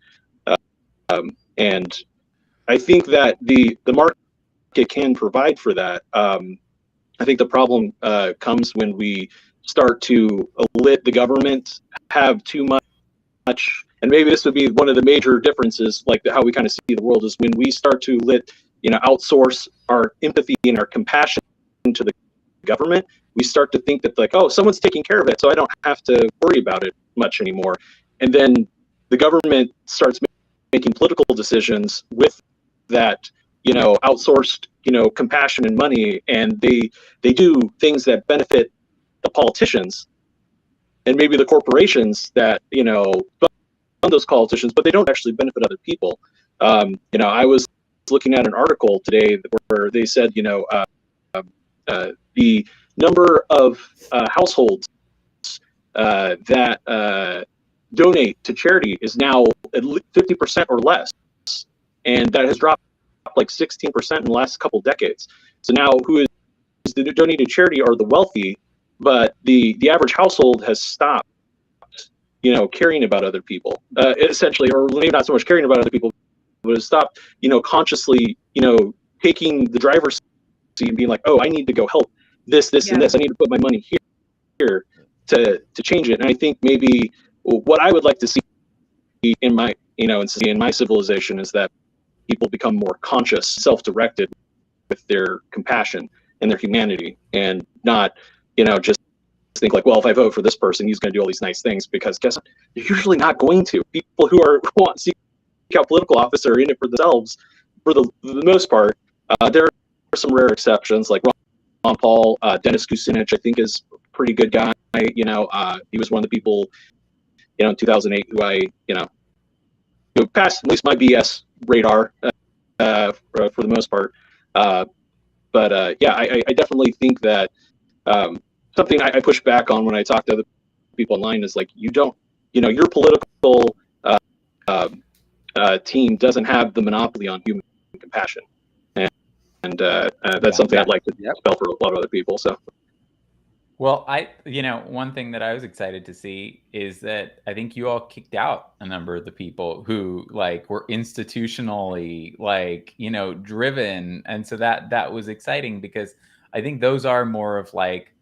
and I think that the market can provide for that. I think the problem comes when we start to let the government have too much, and maybe this would be one of the major differences, like how we kind of see the world, is when we start to outsource our empathy and our compassion to the government. We start to think that, like, oh, someone's taking care of it, so I don't have to worry about it much anymore. And then the government starts making political decisions with that outsourced compassion and money, and they do things that benefit the politicians and maybe the corporations that fund those politicians, but they don't actually benefit other people. I was looking at an article today where they said the number of households that donate to charity is now at 50% or less, and that has dropped like 16% in the last couple decades. So now who is donating to charity are the wealthy, but the average household has stopped caring about other people, essentially, or maybe not so much caring about other people, but has stopped consciously taking the driver's seat and being like, oh, I need to go help this and this, I need to put my money here to change it. And I think maybe what I would like to see in my in my civilization is that people become more conscious, self-directed with their compassion and their humanity, and not just think like, well, if I vote for this person, he's going to do all these nice things, because guess what? They're usually not going to. People who want to seek out political office are in it for themselves for the most part. There are some rare exceptions, like Ron Paul, Dennis Kucinich, I think, is a pretty good guy. He was one of the people in 2008 who passed at least my BS radar for the most part. But yeah, I definitely think that something I push back on when I talk to other people online is like, your political team doesn't have the monopoly on human compassion, and that's something I'd like to spell for a lot of other people. So. Well, one thing that I was excited to see is that I think you all kicked out a number of the people who were institutionally driven, and so that was exciting, because I think those are more of like,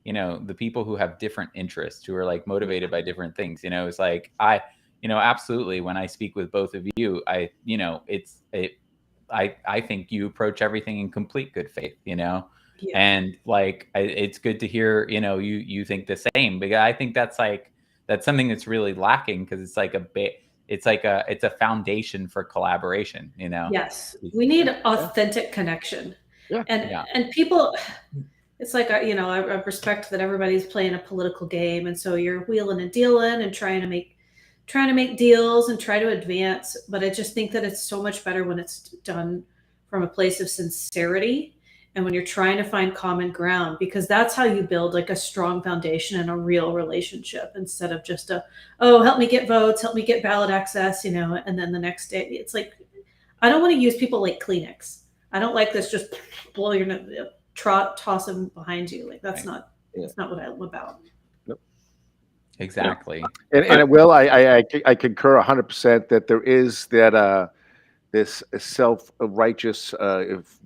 the people who have different interests, who are like motivated by different things. It's like absolutely, when I speak with both of you, I think you approach everything in complete good faith, Yeah. and like it's good to hear, you think the same, because I think that's something that's really lacking, because it's like it's a foundation for collaboration, Yes, we need authentic connection. Yeah. And people, it's like, I respect that everybody's playing a political game, and so you're wheeling and dealing and trying to make deals and try to advance. But I just think that it's so much better when it's done from a place of sincerity, and when you're trying to find common ground, because that's how you build like a strong foundation and a real relationship, instead of just help me get votes, help me get ballot access, and then the next day it's like, I don't want to use people like Kleenex. I don't like this just blow your toss them behind you. Like that's Right. that's not what I'm about. Exactly. And Will, I concur 100% that there is that this self-righteous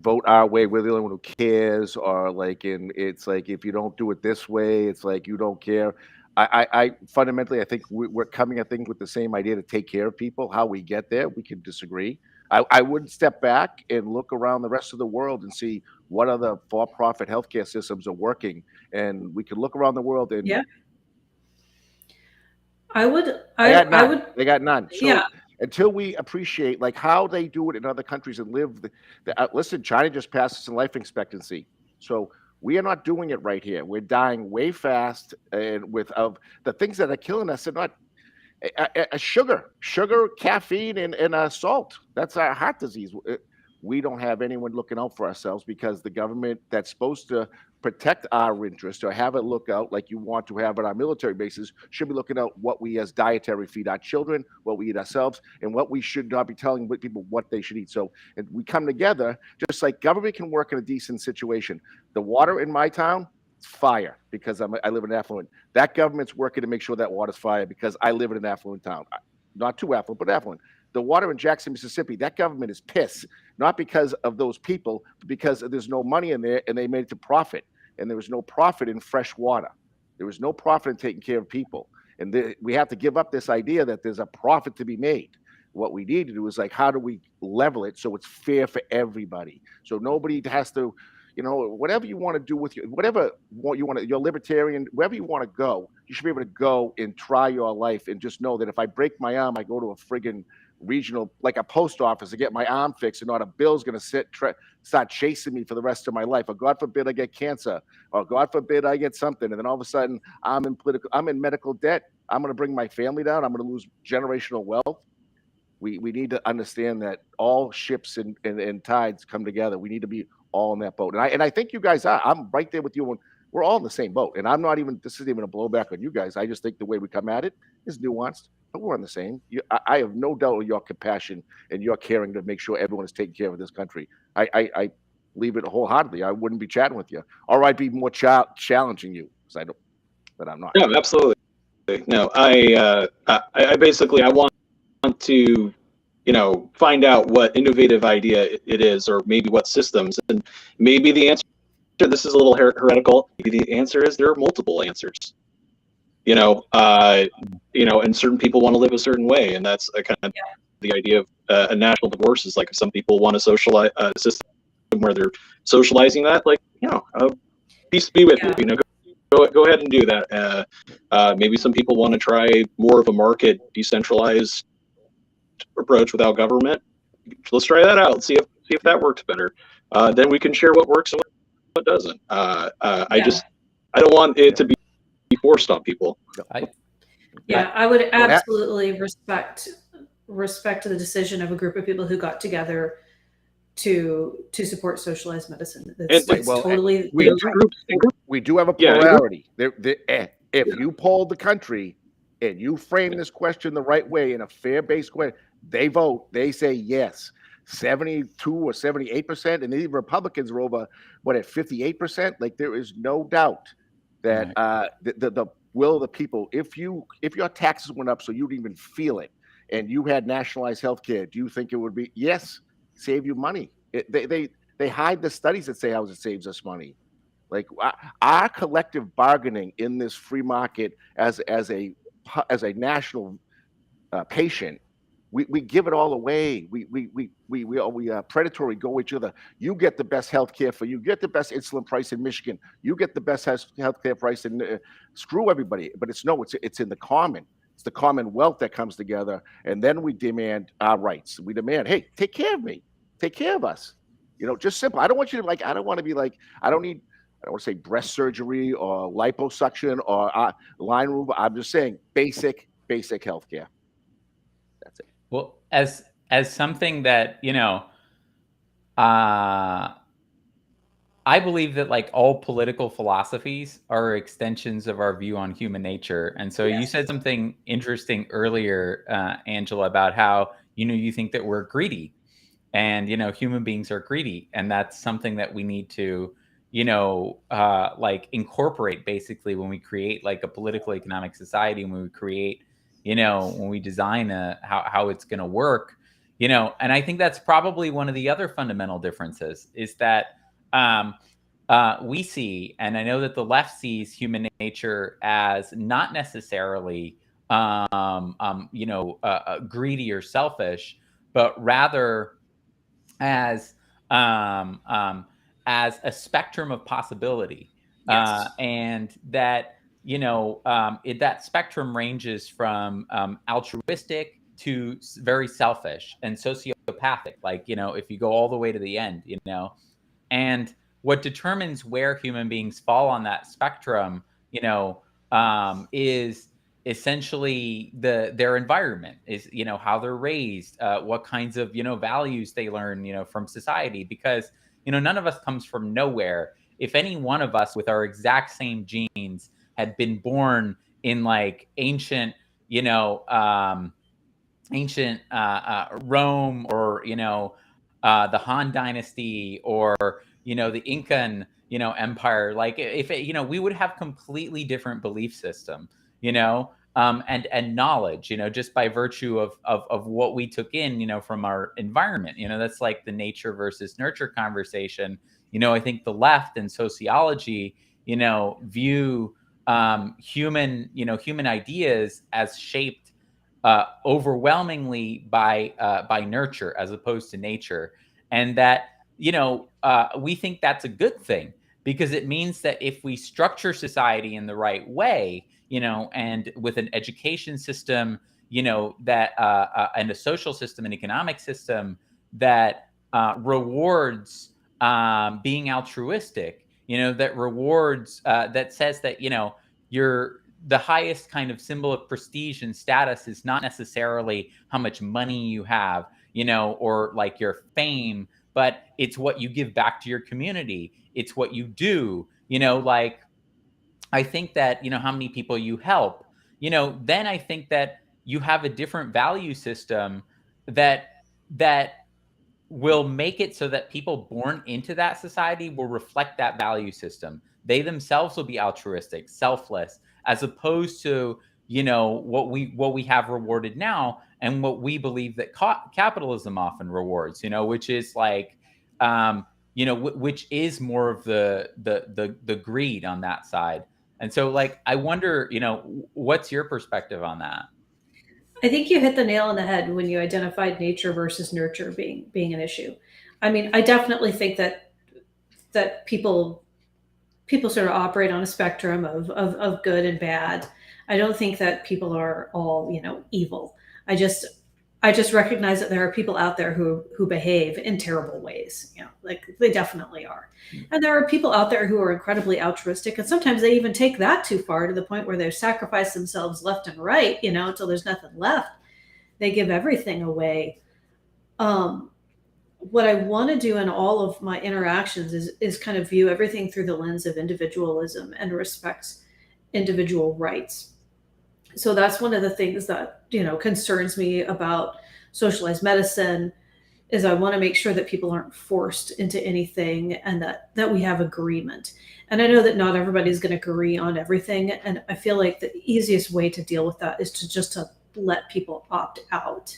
vote our way, we're the only one who cares, or like it's like if you don't do it this way, it's like you don't care. I fundamentally, I think we're coming at things with the same idea to take care of people. How we get there, we can disagree. I would step back and look around the rest of the world and see what other for-profit healthcare systems are working, and we could look around the world and Yeah. I would. They got none. So Yeah. until we appreciate like how they do it in other countries and live, listen, China just passed us in life expectancy, so we are not doing it right here. We're dying way fast, and with of the things that are killing us are not sugar, caffeine, and salt. That's our heart disease. We don't have anyone looking out for ourselves, because the government that's supposed to protect our interest or have it look out like you want to have at our military bases should be looking out what we as dietary feed our children, what we eat ourselves, and what we should not be telling people what they should eat. So and we come together, just like government can work in a decent situation. The water in my town, it's fire because I live in an affluent. That government's working to make sure that water's fire because I live in an affluent town. Not too affluent, but affluent. The water in Jackson, Mississippi, that government is pissed, not because of those people, but because there's no money in there and they made it to profit. And there was no profit in fresh water. There was no profit in taking care of people. And we have to give up this idea that there's a profit to be made. What we need to do is like, how do we level it so it's fair for everybody? So nobody has to, whatever you want to do with whatever you want to, you're libertarian, wherever you want to go, you should be able to go and try your life and just know that if I break my arm, I go to a friggin' regional, like a post office, to get my arm fixed, and not a bill's going to start chasing me for the rest of my life. Or God forbid I get cancer, or God forbid I get something, and then all of a sudden I'm in medical debt. I'm going to bring my family down. I'm going to lose generational wealth. We need to understand that all ships and tides come together. We need to be all in that boat. And I think you guys are. I'm right there with you. We're all in the same boat. And this isn't even a blowback on you guys. I just think the way we come at it is nuanced, but we're on the same. I have no doubt of your compassion and your caring to make sure everyone is taken care of in this country. I believe it wholeheartedly. I wouldn't be chatting with you, or I'd be more challenging you, because but I'm not. No, absolutely. No, I basically, I want to, find out what innovative idea it is, or maybe what systems, and maybe the answer, this is a little heretical, maybe the answer is there are multiple answers. And certain people want to live a certain way, and that's kind of the idea of a national divorce. Is like, if some people want to socialize a system where they're socializing that, like, peace be with you. Go ahead and do that. Maybe some people want to try more of a market, decentralized approach without government. Let's try that out. See if that works better. Then we can share what works and what doesn't. I don't want it to be forced on people. I would absolutely respect the decision of a group of people who got together to support socialized medicine. Totally. We do have a plurality. If you poll the country and you frame this question the right way in a fair-based way, they vote. They say yes. 72 or 78%, and the Republicans are over at 58%. Like, there is no doubt that the will of the people. If your taxes went up so you'd even feel it, and you had nationalized health care, do you think it would be yes? Save you money. They hide the studies that say how it saves us money. Like our collective bargaining in this free market as a national patient, we give it all away. We predatory go each other. You get the best health care for you. Get the best insulin price in Michigan. You get the best health care price in screw everybody. But it's in the common. It's the commonwealth that comes together, and then we demand our rights. We demand, hey, take care of me, take care of us. Just simple. I don't want you to I don't want to be I don't want to say breast surgery or liposuction or line removal. I'm just saying basic health care. That's it. Well, as something that, I believe that all political philosophies are extensions of our view on human nature. And so you said something interesting earlier, Angela, about how, you think that we're greedy and, human beings are greedy. And that's something that we need to, incorporate basically when we create a political economic society, when we create, when we design how it's going to work, and I think that's probably one of the other fundamental differences is that, we see, and I know that the left sees human nature as not necessarily, greedy or selfish, but rather as a spectrum of possibility, and that that spectrum ranges from altruistic to very selfish and sociopathic. If you go all the way to the end, and what determines where human beings fall on that spectrum, is essentially their environment, is how they're raised, what kinds of values they learn from society, because none of us comes from nowhere. If any one of us with our exact same genes had been born in ancient Rome, or the Han Dynasty, or the Incan empire, if it, we would have completely different belief system, and knowledge, just by virtue of what we took in, from our environment. That's the nature versus nurture conversation. I think the left and sociology, view human ideas as shaped overwhelmingly by nurture as opposed to nature, and that we think that's a good thing, because it means that if we structure society in the right way, and with an education system, that and a social system and economic system that rewards being altruistic, that rewards, that says that, you're the highest kind of symbol of prestige and status is not necessarily how much money you have, or your fame, but it's what you give back to your community. It's what you do, I think that, how many people you help, then I think that you have a different value system that will make it so that people born into that society will reflect that value system. They themselves will be altruistic, selfless, as opposed to, what we have rewarded now, and what we believe that capitalism often rewards, which is which is more of the greed on that side. And so I wonder, what's your perspective on that? I think you hit the nail on the head when you identified nature versus nurture being an issue. I mean, I definitely think that people sort of operate on a spectrum of good and bad. I don't think that people are all, evil. I just recognize that there are people out there who behave in terrible ways. They definitely are. And there are people out there who are incredibly altruistic, and sometimes they even take that too far, to the point where they sacrifice themselves left and right, until there's nothing left. They give everything away. What I want to do in all of my interactions is kind of view everything through the lens of individualism and respects individual rights. So that's one of the things that, concerns me about socialized medicine, is I want to make sure that people aren't forced into anything, and that we have agreement. And I know that not everybody's going to agree on everything. And I feel like the easiest way to deal with that is to let people opt out.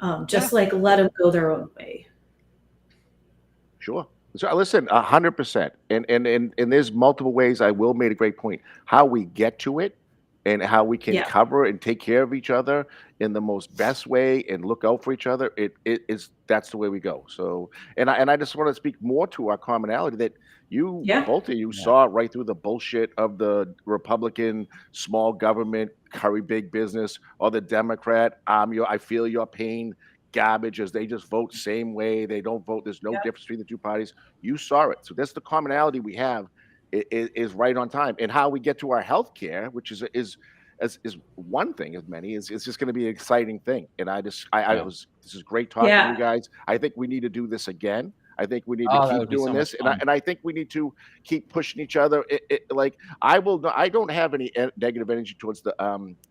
Let them go their own way. Sure. So listen, 100%, and there's multiple ways. I will made a great point. How we get to it, and how we can Yeah. cover and take care of each other in the most best way, and look out for each other. It is that's the way we go. So, and I just want to speak more to our commonality that you Yeah. both of you Yeah. saw right through the bullshit of the Republican small government, curry big business, or the Democrat. I feel your pain garbage as they just vote same way. They don't vote. There's no Yeah. difference between the two parties. You saw it. So that's the commonality we have is right on time. And how we get to our health care, which is one thing of many, is it's just going to be an exciting thing. And Yeah. this is great talking to you Yeah. guys. I think we need to do this again. I think we need to Oh, that keep would be doing so much this, fun. and I think we need to keep pushing each other. Like I don't have any negative energy towards the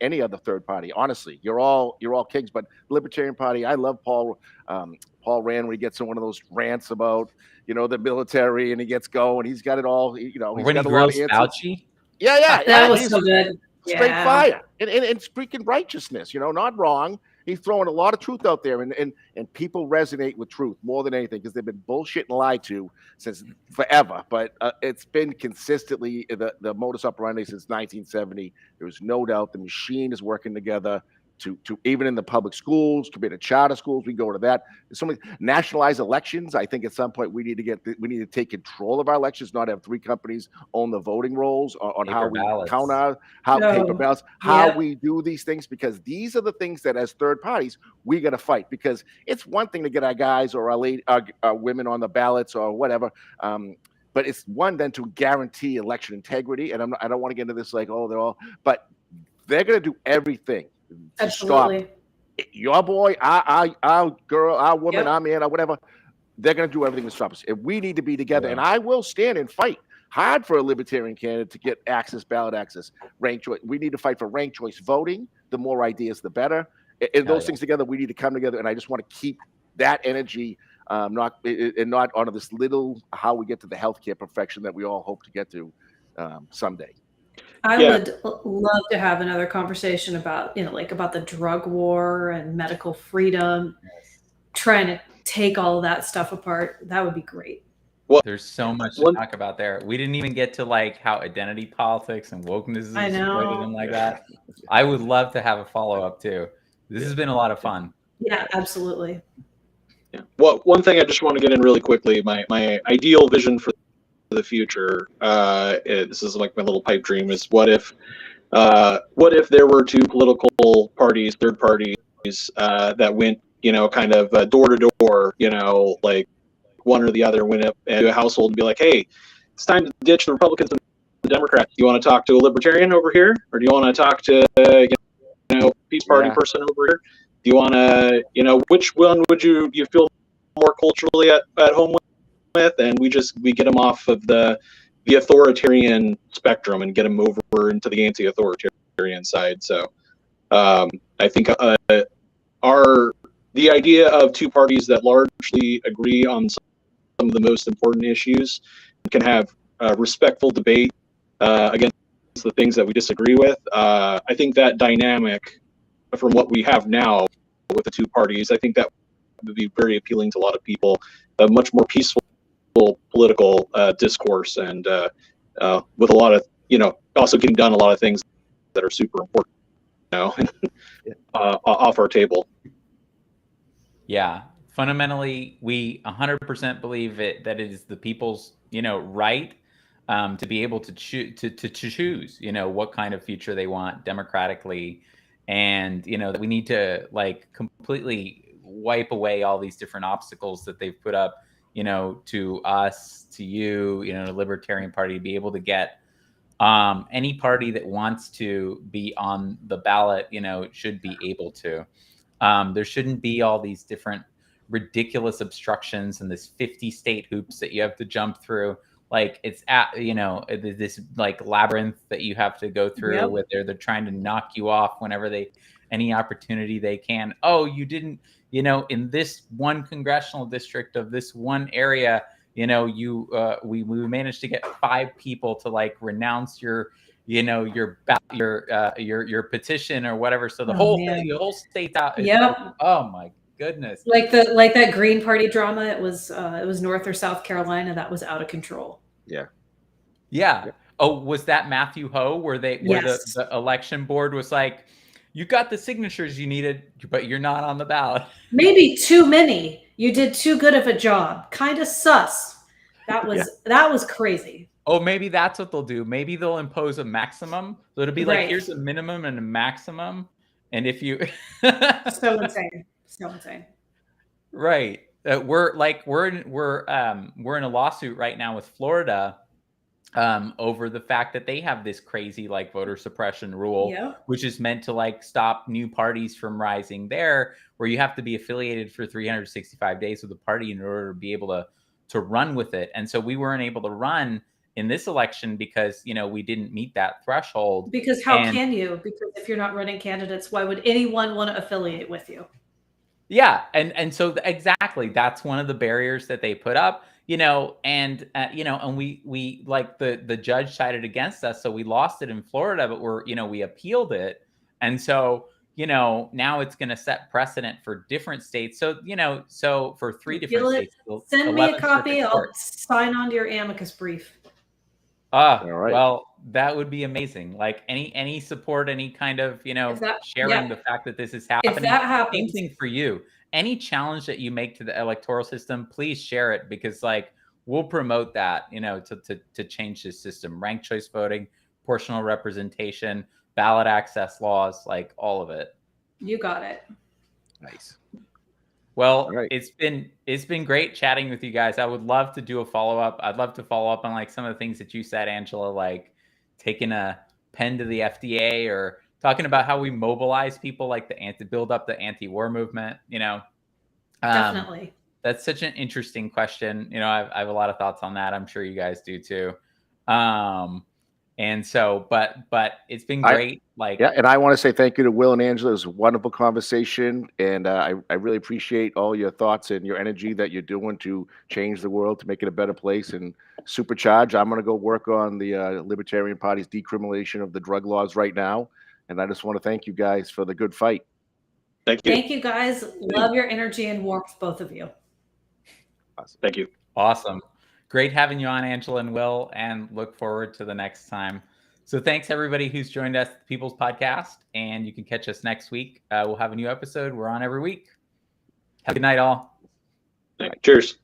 any other third party. Honestly, you're all kings, but the Libertarian Party, I love Paul Rand when he gets in one of those rants about the military, and he gets going. He's got it all. Or He's when he got a lot of grills answers. Fauci. That was He's so good. straight Yeah. fire and speaking righteousness, not wrong. He's throwing a lot of truth out there, and people resonate with truth more than anything because they've been bullshit and lied to since forever. But it's been consistently the modus operandi since 1970. There's no doubt the machine is working together to even in the public schools, to be in charter schools. We go to that. There's so many nationalized elections. I think at some point we need to take control of our elections, not have three companies own the voting rolls on how Paper we ballots. count our paper No. ballots, how Yep. we do these things, because these are the things that as third parties we got to fight. Because it's one thing to get our guys or our women on the ballots or whatever, but it's one then to guarantee election integrity. And I don't want to get into this like, oh, but they're going to do everything to stop Absolutely. your boy, our girl, our woman, Yep. our man, or whatever. They're going to do everything to stop us. And we need to be together. Yeah. And I will stand and fight hard for a libertarian candidate to get ballot access, ranked choice. We need to fight for ranked choice voting. The more ideas, the better. And those things together, we need to come together. And I just want to keep that energy, not on this little how we get to the healthcare perfection that we all hope to get to someday. I Yeah. would love to have another conversation about, about the drug war and medical freedom, trying to take all of that stuff apart. That would be great. There's so much to talk about there. We didn't even get to like how identity politics and wokeness is I know. exploited and like that. I would love to have a follow-up too. This has been a lot of fun. Yeah, absolutely. Yeah. Well, one thing I just want to get in really quickly, my ideal vision for the future, this is like my little pipe dream, is what if there were two political parties, third parties, that went, kind of door to door, like one or the other went up to a household and be like, hey, it's time to ditch the Republicans and the Democrats. Do you want to talk to a libertarian over here? Or do you want to talk to, Peace Party person over here? Do you want to, which one would you feel more culturally at home with? And we get them off of the authoritarian spectrum and get them over into the anti-authoritarian side. So I think the idea of two parties that largely agree on some of the most important issues and can have respectful debate against the things that we disagree with. I think that dynamic from what we have now with the two parties, I think that would be very appealing to a lot of people. A much more peaceful political discourse, and with a lot of, also getting done a lot of things that are super important, off our table. Yeah, fundamentally, we 100% believe that it is the people's, right to be able to choose, what kind of future they want democratically, and that we need to like completely wipe away all these different obstacles that they've put up, to us, to you, the Libertarian Party, to be able to get any party that wants to be on the ballot, should be able to. There shouldn't be all these different ridiculous obstructions and this 50 state hoops that you have to jump through. Like it's this like labyrinth that you have to go through. Yep. With they're trying to knock you off whenever any opportunity they can. Oh, you didn't, in this one congressional district of this one area, we managed to get 5 people to like renounce your petition or whatever. So the whole thing, the whole state's out. Yep. Oh my goodness. Like that Green Party drama. It was North or South Carolina that was out of control. Yeah. Oh, was that Matthew Ho where Yes. the election board was like, you got the signatures you needed, but you're not on the ballot. Maybe too many. You did too good of a job. Kind of sus. That was crazy. Oh, maybe that's what they'll do. Maybe they'll impose a maximum. So it'll be like, Right. here's a minimum and a maximum. And if you So insane. So insane. Right. We're in a lawsuit right now with Florida over the fact that they have this crazy like voter suppression rule, Yep. which is meant to like stop new parties from rising there, where you have to be affiliated for 365 days with the party in order to be able to run with it. And so we weren't able to run in this election because, you know, we didn't meet that threshold. Because how can you? Because if you're not running candidates, why would anyone want to affiliate with you? Yeah, and so exactly, that's one of the barriers that they put up, you know, and and we like the judge sided against us, so we lost it in Florida, but we appealed it, and so now it's going to set precedent for different states. So so for 3 different states, send me a 11th copy. Circuit I'll Court. sign on to your amicus brief. All right. Well, that would be amazing. Like any support, any kind of, sharing the fact that this is happening. If that happens. Same thing for you. Any challenge that you make to the electoral system, please share it, because like we'll promote that, to change this system. Ranked choice voting, proportional representation, ballot access laws, like all of it. You got it. Nice. Well, right. it's been great chatting with you guys. I would love to do a follow-up. I'd love to follow up on like some of the things that you said, Angela, like taking a pen to the FDA or talking about how we mobilize people like build up the anti-war movement, Definitely. That's such an interesting question. I have a lot of thoughts on that. I'm sure you guys do too. And so, but it's been great. And I want to say thank you to Will and Angela. It was a wonderful conversation, and I really appreciate all your thoughts and your energy that you're doing to change the world, to make it a better place and supercharge. I'm going to go work on the Libertarian Party's decriminalization of the drug laws right now, and I just want to thank you guys for the good fight. Thank you. Thank you, guys. Love your energy and warmth, both of you. Awesome. Thank you. Awesome. Great having you on, Angela and Will, and look forward to the next time. So thanks everybody who's joined us at the People's Podcast, and you can catch us next week. We'll have a new episode. We're on every week. Have a good night, all. Cheers.